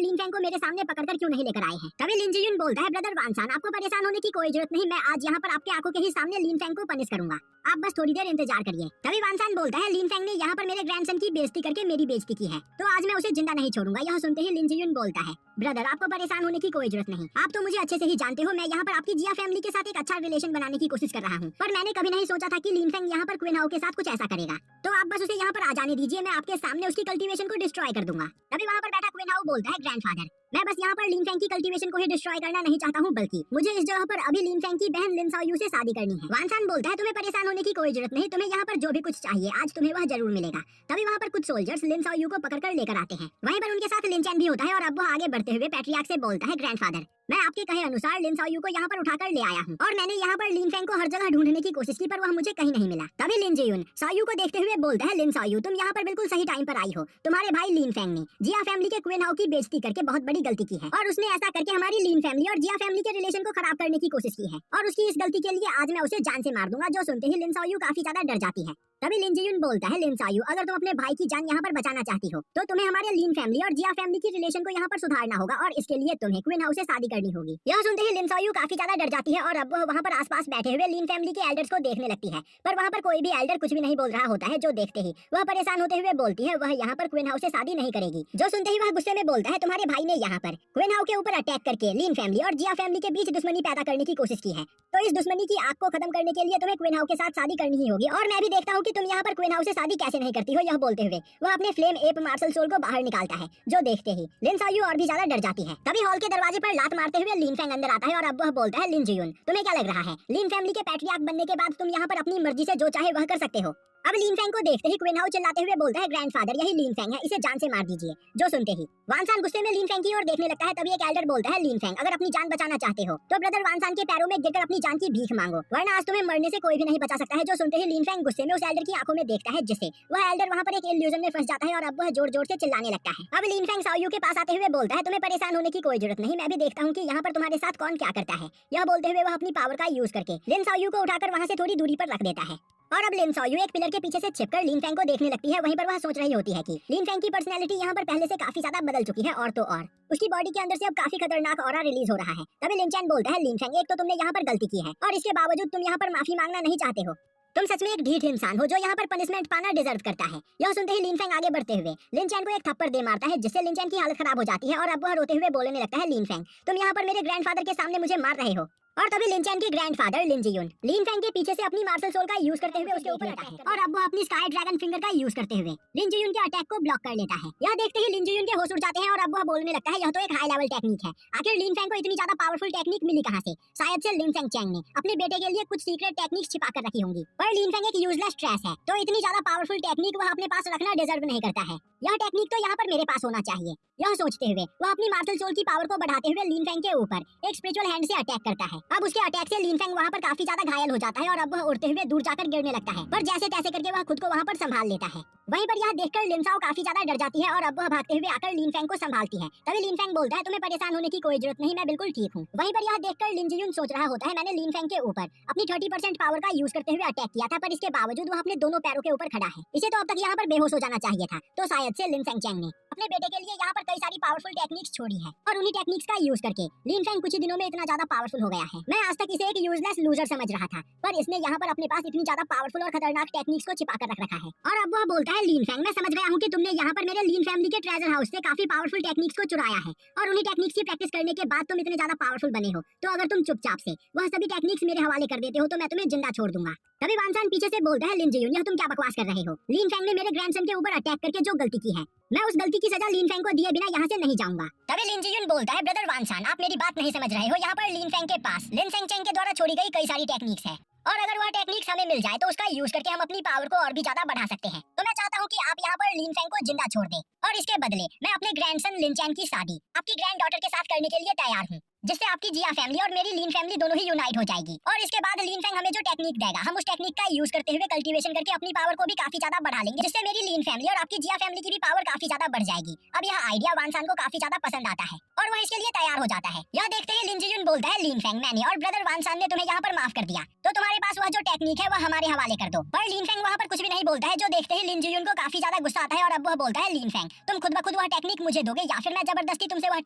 लिनफेंग को मेरे सामने पकड़कर क्यों नहीं लेकर आए हैं। तभी लिन जियुन बोलता है, ब्रदर वानसान, आपको परेशान होने की कोई जरूरत नहीं, मैं आज यहाँ पर आपके आंखों के ही सामने लिनफेंग को पनिश करूंगा, आप बस थोड़ी देर इंतजार करिए। तभी वानसान बोलता है, लिनफेंग ने यहाँ पर मेरे ग्रैंडसन की बेइज्जती करके मेरी बेइज्जती की है, तो आज मैं उसे जिंदा नहीं छोड़ूंगा। यह सुनते ही लिन जियुन बोलता है, ब्रदर आपको परेशान होने की कोई जरूरत नहीं, आप तो मुझे अच्छे से ही जानते हो, मैं यहाँ पर आपकी जिया फैमिली के साथ एक अच्छा रिलेशन बनाने की कोशिश कर रहा हूँ, पर मैंने कभी नहीं सोचा था कि लिनफेंग यहाँ पर क्विनहाउ के साथ कुछ ऐसा करेगा, तो आप बस उसे यहाँ पर आ जाने दीजिए, मैं आपके सामने उसकी कल्टीवेशन को डिस्ट्रॉय कर दूंगा। तभी वहाँ पर बैठा क्विनहाउ बोलता है, ग्रैंडफादर, मैं बस यहाँ पर लिनफेंग की कल्टीवेशन को ही डिस्ट्रॉय करना नहीं चाहता हूँ, बल्कि मुझे इस जगह पर अभी लिनफेंग की बहन लिन साओयू से शादी करनी है। वानसान बोलता है, तुम्हें परेशान होने की कोई जरूरत नहीं, तुम्हें यहाँ पर जो भी कुछ चाहिए आज तुम्हें वह जरूर मिलेगा। तभी वहाँ पर कुछ सोल्जर्स लिन साओयू को पकड़कर लेकर आते हैं, वहीं पर उनके साथ लिनचैन भी होता है और अब वो आगे बढ़ते हुए पैट्रियार्क से बोलता है, ग्रैंडफादर, मैं आपके कहे अनुसार लिन साओयू को यहाँ पर उठाकर ले आया हूँ और मैंने यहाँ पर लिनफेंग को हर जगह ढूंढने की कोशिश की, पर वह मुझे कहीं नहीं मिला। तभी लिन जियुन साओयू को देखते हुए बोलता है, लिन साओयू, तुम यहाँ पर बिल्कुल सही टाइम पर आई हो, तुम्हारे भाई लिनफेंग ने जिया फैमिली के क्विनहाउ की बेइज्जती करके बहुत बड़ी गलती की है और उसने ऐसा करके हमारी लिन फैमिली और जिया फैमिली के रिलेशन को खराब करने की कोशिश की है और उसकी इस गलती के लिए आज मैं उसे जान से मार दूंगा। जो सुनते ही लिन साओयू काफी ज्यादा डर जाती है। तभी लिन जियुन बोलता है, लिन साओयू, अगर तुम अपने भाई की जान यहाँ पर बचाना चाहती हो तो तुम्हें हमारे लिन फैमिली और जिया फैमिली की रिलेशन को यहाँ पर सुधारना होगा और इसके लिए तुम्हें क्विनहाउ से शादी करनी होगी। यह सुनते ही लिन साओयू काफी ज्यादा डर जाती है और अब वह वहाँ पर आसपास बैठे हुए लिन फैमिली के एल्डर्स को देखने लगती है, पर वहाँ पर कोई भी एल्डर कुछ भी नहीं बोल रहा होता है। जो देखते ही वह परेशान होते हुए बोलती है, वह यहाँ पर क्विनहाउ से शादी नहीं करेगी। जो सुनते ही वह गुस्से में बोलता है, तुम्हारे भाई ने यहाँ पर क्विनहाउ के ऊपर अटैक करके लिन फैमिली और जिया फैमिली के बीच दुश्मनी पैदा करने की कोशिश की है, तो इस दुश्मनी की आग को खत्म करने के लिए तुम्हें क्विनहाउ के साथ शादी करनी ही होगी और मैं भी देखता हूँ कि तुम यहाँ पर क्विनहाउ से शादी कैसे नहीं करती हो। यह बोलते हुए वह अपने फ्लेम एप मार्शल सोल को बाहर निकालता है, जो देखते ही लिन साओयू और भी ज्यादा डर जाती है। तभी हॉल के दरवाजे पर लात मारते हुए लिनफेंग अंदर आता है और अब वह बोलता है, लिन जियुन, तुम्हें क्या लग रहा है लिन फैमिली के पैट्रियार्क बनने के बाद तुम यहाँ पर अपनी मर्जी से जो चाहे वह कर सकते हो? अब लीन फैंग को देखते ही क्विन हाउ चिल्लाते हुए बोलता है ग्रैंडफादर यही लीन फैंग है, इसे जान से मार दीजिए। जो सुनते ही वानसान गुस्से में लीन फैंग की ओर देखने लगता है। तभी एक एल्डर बोलता है लीन फैंग अगर अपनी जान बचाना चाहते हो तो ब्रदर वानसान के पैरों में गिरकर अपनी जान की भीख मांगो, वरना आज तुम्हें मरने से कोई भी नहीं बचा सकता है। जो सुनते ही लीन फैंग गुस्से में उस एल्डर की आंखों में देखता है, जिससे वह एल्डर वहां पर एक इल्यूजन में फंस जाता है और अब वह जोर जोर से चिल्लाने लगता है। अब लीन फैंग साओयू के पास आते हुए बोलता है तुम्हें परेशान होने की कोई जरूरत नहीं, मैं भी देखता हूँ कि यहाँ पर तुम्हारे साथ कौन क्या करता है। यह बोलते हुए वह अपनी पावर का यूज करके लिन साओयू को उठाकर वहां से थोड़ी दूरी पर रख देता है। और अब लिन साओयू एक पिलर के पीछे से छिपकर लीन फैंग को देखने लगती है। वहीं पर वह सोच रही होती है कि लीन फैंग की पर्सनैलिटी यहाँ पर पहले से काफी ज्यादा बदल चुकी है और तो और उसकी बॉडी के अंदर से अब काफी खतरनाक ऑरा रिलीज हो रहा है। तभी लिन चैन बोलता है लीन फैंग एक तो तुमने यहाँ पर गलती की है और इसके बावजूद तुम यहाँ पर माफी मांगना नहीं चाहते हो। तुम सच में एक ढीठ इंसान हो जो यहाँ पर पनिशमेंट पाना डिजर्व करता है। यह सुनते ही लिन फैंग आगे बढ़ते हुए लिन चैन को एक थप्पड़ दे मारता है, जिससे लिन चैन की हालत खराब हो जाती है और अब वह रोते हुए बोलने लगता है लीन फैंग तुम यहाँ पर मेरे ग्रैंडफादर के सामने मुझे मार रहे हो। और तभी लिन चैन की ग्रैंडफादर लिन जियुन लीन फैंग के पीछे से अपनी मार्शल सोल का यूज करते हुए उसके ऊपर अटैक करता है और अब वो अपनी स्काई ड्रैगन फिंगर का यूज करते हुए लिन जियुन के अटैक को ब्लॉक कर लेता है। यह देखते ही लिन जियुन के होश उड़ जाते हैं और अब वह बोलने लगता है यह तो एक हाई लेवल टेक्निक है। आखिर लिन फैंग को इतनी ज्यादा पावरफुल टेक्निक मिली कहां से? शायद से लिन फैंग चैंग ने अपने बेटे के लिए कुछ सीक्रेट टेक्निक्स छिपा कर रखी होंगी। पर लिन फैंग एक यूजलेस ट्रैश है, तो इतनी ज्यादा पावरफुल टेक्निक वह अपने पास रखना डिजर्व नहीं करता है। यह टेक्निक तो यहाँ पर मेरे पास होना चाहिए। यह सोचते हुए वह अपनी मार्शल सोल की पावर को बढ़ाते हुए लिन फैंग के ऊपर एक स्पिरिचुअल हैंड से अटैक करता है। अब उसके अटैक से लिन फैंग वहाँ पर काफी ज्यादा घायल हो जाता है और अब वह उड़ते हुए दूर जाकर गिरने लगता है, पर जैसे तैसे करके वह खुद को वहाँ पर संभाल लेता है। वहीं पर यह देखकर लिन साओ काफी ज्यादा डर जाती है और अब वह भागते हुए आकर लिन फैंग को संभालती है। तभी लिन फैंग बोलता है तुम्हें परेशान होने की कोई जरूरत नहीं, मैं बिल्कुल ठीक हूँ। वहीं पर यह देखकर लिन जियुन सोच रहा होता है मैंने लिन फैंग के ऊपर अपनी 30% पावर का यूज करते हुए अटैक किया था, पर इसके बावजूद वह अपने दोनों पैरों के ऊपर खड़ा है। इसे तो अब तक यहाँ पर बेहोश हो जाना चाहिए था। तो शायद से लिन फैंग चैंग ने अपने बेटे के लिए यहाँ पर कई सारी पावरफुल टेक्निक्स छोड़ी है और उन्हीं टेक्निक्स का यूज करके लिन फैंग कुछ ही दिनों में इतना ज्यादा पावरफुल हो गया है। मैं आज तक इसे एक यूजलेस लूजर समझ रहा था, पर इसने यहाँ पर अपने पास इतनी ज्यादा पावरफुल और खतरनाक टेक्निक्स को छिपा कर रख रखा है। और अब वह बोलता है लीन फैंग मैं समझ गया हूँ कि तुमने यहाँ पर मेरे लीन फैमिली के ट्रेजर हाउस से काफी पावरफुल टेक्निक्स को चुराया है और उन्हीं टेक्निक्स की प्रैक्टिस करने के बाद तुम इतने ज्यादा पावरफुल बने हो। तो अगर तुम चुपचाप से वह सभी टेक्निक्स मेरे हवाले कर देते हो तो मैं तुम्हें जिंदा छोड़ दूंगा। तभी वानसान पीछे से बोलता है लिन जियुन यह तुम क्या बकवास कर रहे हो? लीन फैंग ने मेरे ग्रैंडसन के ऊपर अटैक करके जो गलती की है मैं उस गलती की सजा लीन फैंग को दिए बिना यहाँ से नहीं जाऊंगा। तभी लिन जियुन बोलता है ब्रदर वानसान आप मेरी बात नहीं समझ रहे हो। यहाँ पर लीन फैंग के पास लिन फैंग चैंग के द्वारा छोड़ी गई कई सारी टेक्निक्स है और अगर वह टेक्निक्स हमें मिल जाए तो उसका यूज करके हम अपनी पावर को और भी ज्यादा बढ़ा सकते हैं। तो मैं चाहता हूँ कि आप यहाँ पर लीन फैंग को जिंदा छोड़ दें और इसके बदले मैं अपने ग्रैंडसन लिन चैन की शादी आपकी ग्रैंड डॉटर के साथ करने के लिए तैयार हूँ, जिससे आपकी जिया फैमिली और मेरी लीन फैमिली दोनों ही यूनाइट हो जाएगी। और इसके बाद लीन फैंग हमें जो टेक्निक देगा हम उस टेक्निक का यूज करते हुए कल्टीवेशन करके अपनी पावर को भी काफी ज्यादा बढ़ा लेंगे, जिससे मेरी लीन फैमिली और आपकी जिया फैमिली की भी पावर काफी ज्यादा बढ़ जाएगी। अब यह आइडिया वानसान को काफी ज्यादा पसंद आता है और वह इसके लिए तैयार हो जाता है। यह देखते ही लिन जियुन बोलता है लीन फैंग मैंने और ब्रदर वानसान ने तुम्हें यहाँ पर माफ कर दिया, तो तुम्हारे पास वह जो टेक्निक है वह हमारे हवाले कर दो। पर लीन फैंग वहाँ पर कुछ भी नहीं बोलता है, जो देखते ही लिन जियुन को काफी ज्यादा गुस्सा आता है और अब वह बोलता है लीन फैंग तुम खुद ब खुद वह टेक्निक मुझे दोगे या फिर मैं जबरदस्ती तुमसे वह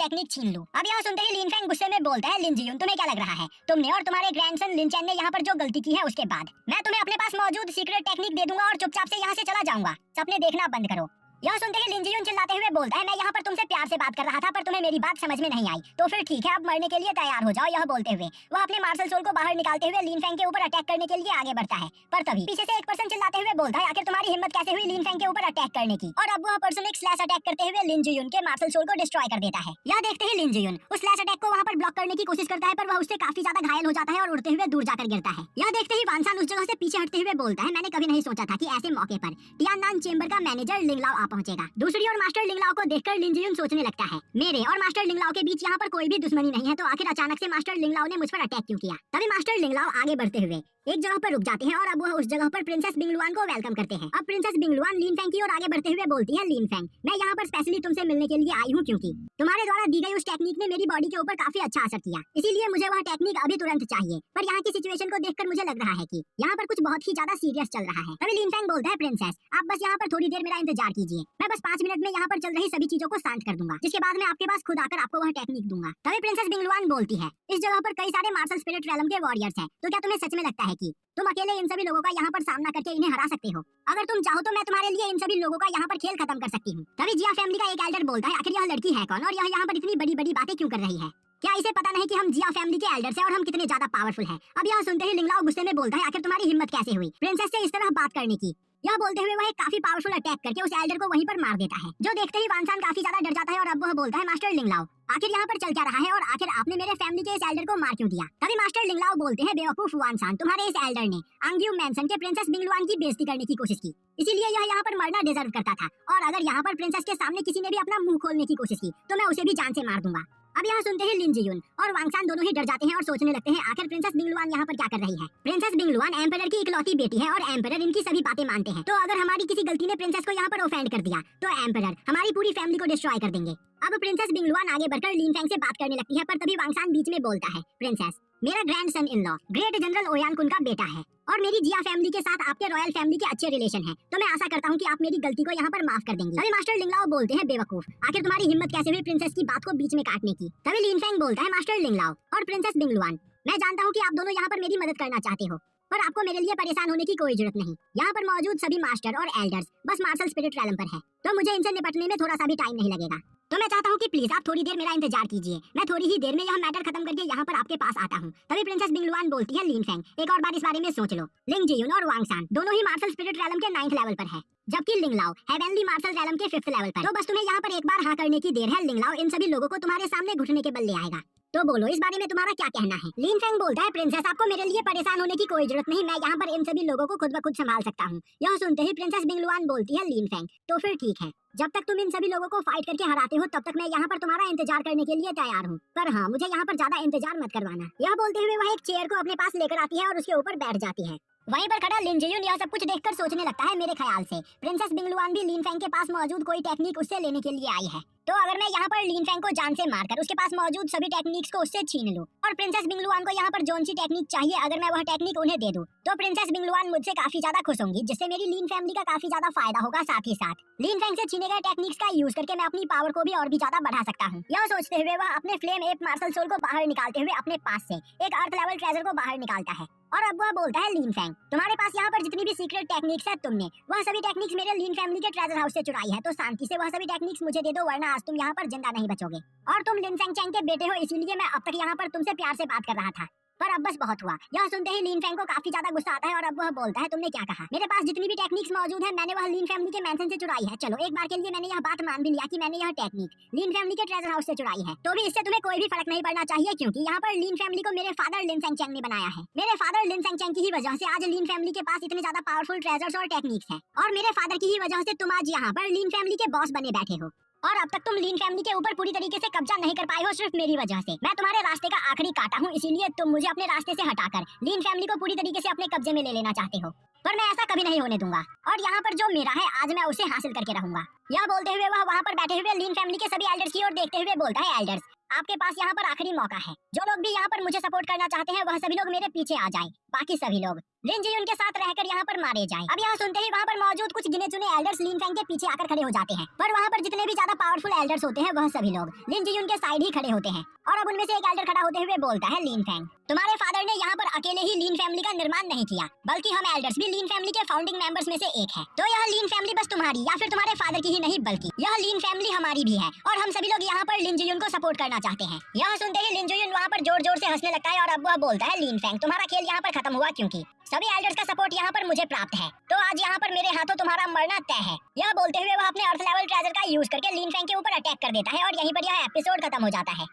टेक्निक छीन लूं। अब यह सुनते ही लीन फैंग गुस्से में बोलता है लिन जियुन तुम्हें क्या लग रहा है तुमने और तुम्हारे ग्रैंडसन लिन चैन ने यहाँ पर जो गलती की है उसके बाद मैं तुम्हें अपने पास मौजूद सीक्रेट टेक्निक दे दूंगा और चुपचाप से यहाँ से चला जाऊंगा। सपने देखना बंद करो। यह सुनते ही लिन जियुन चिल्लाते हुए बोलता है मैं यहाँ पर तुमसे प्यार से बात कर रहा था पर तुम्हें मेरी बात समझ में नहीं आई, तो फिर ठीक है अब मरने के लिए तैयार हो जाओ। यह बोलते हुए वह अपने मार्शल सोल को बाहर निकालते हुए लीन फैंग के ऊपर अटैक करने के लिए आगे बढ़ता है। पर तभी पीछे से एक पर्सन चिल्लाते हुए बोलता है आखिर तुम्हारी हिम्मत कैसे हुई लीन फैंग के ऊपर अटैक करने की? और अब वह पर्सन एक स्लैश अटैक करते हुए लिन जियुन के मार्शल सोल को डिस्ट्रॉय कर देता है। यह देखते ही लिन जियुन उस स्लैश अटैक को वहाँ पर ब्लॉक करने की कोशिश करता है, पर वह उससे काफी ज्यादा घायल हो जाता है और उड़ते हुए दूर जाकर गिरता है। यह देखते ही वानसान उस जगह से पीछे हटते हुए बोलता है मैंने कभी नहीं सोचा था कि ऐसे मौके पर टियाननान चेंबर का मैनेजर लिंगलाओ आ पहुंचेगा। दूसरी और मास्टर लिंगलाओ को देखकर लिन जियुन सोचने लगता है मेरे और मास्टर लिंगलाओ के बीच यहाँ पर कोई भी दुश्मनी नहीं है, तो आखिर अचानक से मास्टर लिंगलाओ ने मुझ पर अटैक क्यों किया? तभी मास्टर लिंगलाओ आगे बढ़ते हुए एक जगह पर रुक जाते हैं और अब वह उस जगह पर प्रिंसेस बिंगलुआन को वेलकम करते हैं। अब प्रिंसेस बिंगलुआन लीन फैंग की ओर आगे बढ़ते हुए बोलती है लीन फैंग मैं यहाँ पर स्पेशली तुमसे मिलने के लिए आई हूँ क्योंकि तुम्हारे द्वारा दी गई उस टेक्निक ने मेरी बॉडी के ऊपर काफी अच्छा असर किया, इसीलिए मुझे वह टेक्निक अभी तुरंत चाहिए। पर यहाँ की सिचुएशन को देखकर मुझे लग रहा है कि यहाँ पर कुछ बहुत ही ज्यादा सीरियस चल रहा है। तभी लीन फैंग बोलता है प्रिंसेस आप बस यहाँ पर थोड़ी देर मेरा इंतजार कीजिए, मैं बस 5 मिनट में यहाँ पर चल रही सभी चीजों को शांत कर दूंगा, जिसके बाद मैं आपके पास खुद आकर आपको वह टेक्निक दूंगा। तभी प्रिंसेस बिंगलुआन बोलती है इस जगह पर कई सारे मार्शल स्पिरिट रेलम के वॉरियर्स हैं, तो क्या तुम्हें सच में लगता है कि तुम अकेले इन सभी लोगों का यहाँ पर सामना करके इन्हें हरा सकते हो? अगर तुम चाहो तो मैं तुम्हारे लिए इन सभी लोगों का यहाँ पर खेल खत्म कर सकती हूँ। तभी जिया फैमिली का एक एल्डर बोलता है आखिर यह लड़की है कौन और यह यहाँ पर इतनी बड़ी बड़ी बातें क्यों कर रही है? क्या इसे पता नहीं कि हम जिया फैमिली के एल्डर्स हैं और हम कितने ज्यादा पावरफुल हैं? अब यह सुनते ही लिंगलाओ गुस्से में बोलता है आखिर तुम्हारी हिम्मत कैसे हुई प्रिंसेस से इस तरह बात करने की? यह बोलते हुए वह एक काफी पावरफुल अटैक करके उस एल्डर को वहीं पर मार देता है, जो देखते ही वांगसान काफी ज्यादा डर जाता है और अब वह बोलता है मास्टर लिंगलाओ, आखिर यहाँ पर चल क्या रहा है और आखिर आपने मेरे फैमिली के इस एल्डर को मार क्यों दिया। तभी मास्टर लिंगलाओ बोलते हैं बेवकूफ वांगसान, तुम्हारे इस एल्डर ने आंग्यू मैंसन के प्रिंसेस बिंगलुआन की बेइज्जती करने की कोशिश की, इसीलिए यह यहाँ पर मरना डिजर्व करता था, और अगर यहाँ पर प्रिंसेस के सामने किसी ने भी अपना मुंह खोलने की कोशिश की तो मैं उसे भी जान से मार दूंगा। अब यहाँ सुनते हैं लिन जियुन और वांगसान दोनों ही डर जाते हैं और सोचने लगते हैं आखिर प्रिंसेस बिंगलुआन यहाँ पर क्या कर रही है। प्रिंसेस बिंगलुआन एम्परर की इकलौती बेटी है और एम्परर इनकी सभी बातें मानते हैं, तो अगर हमारी किसी गलती ने प्रिंसेस को यहाँ पर ऑफेंड कर दिया तो एम्परर हमारी पूरी फैमिली को डिस्ट्रॉय कर देंगे। अब प्रिंसेस बिंगलुआन आगे बढ़कर लिन फेंग से बात करने लगती है, पर तभी वांगसान बीच में बोलता है, प्रिंसेस मेरा grandson in law great general Oyan Kun का बेटा है और मेरी जिया फैमिली के साथ आपके रॉयल फैमिली के अच्छे रिलेशन है, तो मैं आशा करता हूँ कि आप मेरी गलती को यहाँ पर माफ कर देंगे। तभी मास्टर लिंगलाओ बोलते हैं बेवकूफ, आखिर तुम्हारी हिम्मत कैसे हुई प्रिंसेस की बात को बीच में काटने की। तभी लिन फेंग बोलता है मास्टर लिंगलाओ और प्रिंसेस बिंगलुआन, मैं जानता हूँ कि आप दोनों यहाँ पर मेरी मदद करना चाहते हो, पर आपको मेरे लिए परेशान होने की कोई जरूरत नहीं। यहाँ पर मौजूद सभी मास्टर और एल्डर्स बस मार्शल स्पिरिट रैलम पर है, तो मुझे इनसे निपटने में थोड़ा सा भी टाइम नहीं लगेगा, तो मैं चाहता हूँ कि प्लीज आप थोड़ी देर मेरा इंतजार कीजिए, मैं थोड़ी ही देर में यह मैटर खत्म करके यहाँ पर आपके पास आता हूँ। तभी प्रिंसेस बिंगलुआन बोलती है लिन फेंग, एक और बार इस बारे में सोच लो, लिंग जियुन और वांगसान दोनों ही मार्शल स्पिरिट रैलम के 9th लेवल पर है, जबकि लिंगलाओ हेवेनली मार्शल रैलम के 5th लेवल पर, तो बस तुम्हें यहाँ पर एक बार हाँ करने की देर है। लिंगलाओ इन सभी लोगों को तुम्हारे सामने घुटने के बल ले आएगा, तो बोलो इस बारे में तुम्हारा क्या कहना है। लिन फेंग बोलता है प्रिंसेस आपको मेरे लिए परेशान होने की कोई जरूरत नहीं, मैं यहाँ पर इन सभी लोगों को खुद ब खुद संभाल सकता हूँ। यह सुनते ही प्रिंसेस बिंगलुआन बोलती है लिन फेंग, तो फिर ठीक है, जब तक तुम इन सभी लोगों को फाइट करके हराते हो तब तक मैं यहाँ पर तुम्हारा इंतजार करने के लिए तैयार हूँ, पर हाँ मुझे यहाँ पर ज्यादा इंतजार मत करवाना। यह बोलते हुए वह एक चेयर को अपने पास लेकर आती है और उसके ऊपर बैठ जाती है। वहीं पर खड़ा लिन जियुन यह सब कुछ देखकर सोचने लगता है, मेरे ख्याल से प्रिंसेस बिंगलुआन भी लिन फेंग के पास मौजूद कोई टेक्निक उससे लेने के लिए आई है, तो अगर मैं यहाँ पर लिन फेंग को जान से मारकर उसके पास मौजूद सभी टेक्निक्स को उससे छीन लूं और प्रिंसेस बिंगलुआन को यहाँ पर जोन सी टेक्निक चाहिए अगर मैं वह टेक्निक उन्हें दे दूं, तो प्रिंसेस बिंगलुआन मुझसे काफी ज्यादा खुश होंगी, जिससे मेरी लिन फैमिली का काफी ज्यादा फायदा होगा। साथ ही साथ लिन फेंग से छीने गए टेक्निक्स का यूज करके मैं अपनी पावर को भी और भी ज्यादा बढ़ा सकता हूँ। यह सोचते हुए वह अपने फ्लेम एप मार्शल सोल को बाहर निकालते हुए अपने पास से एक अर्थ लेवल ट्रेजर को बाहर निकालता है, और अब वह बोलता है लिन फेंग तुम्हारे पास यहाँ पर जितनी भी सीक्रेट टेक्निक्स है तुमने वह सभी टेक्निक्स मेरे लिन फैमिली के ट्रेजर हाउस से चुराई है, तो शांति से वह सभी टेक्निक्स मुझे दे दो, वरना आज तुम यहाँ पर जिंदा नहीं बचोगे। और तुम लिन फेंग चैंग के बेटे हो, इसीलिए मैं अब तक यहाँ पर तुमसे प्यार से बात कर रहा था, पर अब बस बहुत हुआ। यह सुनते ही लिन फेंग को काफी ज्यादा गुस्सा आता है और अब वह बोलता है तुमने क्या कहा, मेरे पास जितनी भी टेक्निक्स मौजूद है मैंने वह लिन फैमिली के मैंशन से चुराई है। चलो एक बार के लिए मैंने यह बात मान भी लिया कि मैंने यह टेक्निक लिन फैमिली के ट्रेजर हाउस से चुराई है, तो भी इससे तुम्हें कोई भी फर्क नहीं पड़ना चाहिए, क्योंकि यहाँ पर लिन फैमिली को मेरे फादर लिन फेंग चैंग ने बनाया है। मेरे फादर लिन फेंग चैंग की ही वजह से आज लिन फैमिली के पास इतने ज्यादा पावरफुल ट्रेजर्स और टेक्निक्स है, और मेरे फादर की ही वजह से तुम आज यहाँ पर लिन फैमिली के बॉस बने बैठे हो, और अब तक तुम लिन फैमिली के ऊपर पूरी तरीके से कब्जा नहीं कर पाए हो सिर्फ मेरी वजह से। मैं तुम्हारे रास्ते का आखिरी कांटा हूँ, इसीलिए तुम मुझे अपने रास्ते से हटाकर लिन फैमिली को पूरी तरीके से अपने कब्जे में ले लेना चाहते हो, पर मैं ऐसा कभी नहीं होने दूंगा, और यहाँ पर जो मेरा है आज मैं उसे हासिल करके रहूंगा। यह बोलते हुए वह वहाँ पर बैठे हुए लिन फैमिली के सभी एल्डर्स की ओर देखते हुए बोलता है, एल्डर्स आपके पास यहाँ पर आखिरी मौका है, जो लोग भी यहाँ पर मुझे सपोर्ट करना चाहते हैं वह सभी लोग मेरे पीछे आ जाएं, बाकी सभी लोग लिन जियुन के साथ रहकर यहाँ पर मारे जाएं। अब यहाँ सुनते ही वहाँ पर मौजूद कुछ गिने चुने एल्डर्स लिन फेंग के पीछे आकर खड़े हो जाते हैं, पर वहाँ पर जितने भी ज्यादा पावरफुल एल्डर्स होते हैं वह सभी लोग लिन जियुन के साइड ही खड़े होते हैं, और अब उनमें से एक एल्डर खड़ा होते हुए बोलता है, लिन फेंग तुम्हारे फादर ने यहाँ पर अकेले ही लिन फैमिली का निर्माण नहीं किया, बल्कि हम एल्डर्स भी लिन फैमिली के फाउंडिंग मेंबर्स में से एक है, तो यह लिन फैमिली बस तुम्हारी या फिर तुम्हारे फादर की ही नहीं बल्कि यह लिन फैमिली हमारी भी है, और हम सभी लोग यहाँ पर लिन जियुन को सपोर्ट करना चाहते हैं। यह सुनते ही लिन जियुन वहाँ पर जोर जोर से हंसने लगता है, और अब वह बोलता है, लिन फेंग तुम्हारा खेल यहाँ पर खत्म हुआ, क्योंकि सभी एल्डर्स का सपोर्ट यहाँ पर मुझे प्राप्त है, तो आज यहाँ पर मेरे हाथों तुम्हारा मरना तय है। यह बोलते हुए वह अपने अर्थ लेवल ट्रेजर का यूज करके लिन फेंग के ऊपर अटैक कर देता है, और यहीं पर यह एपिसोड खत्म हो जाता है।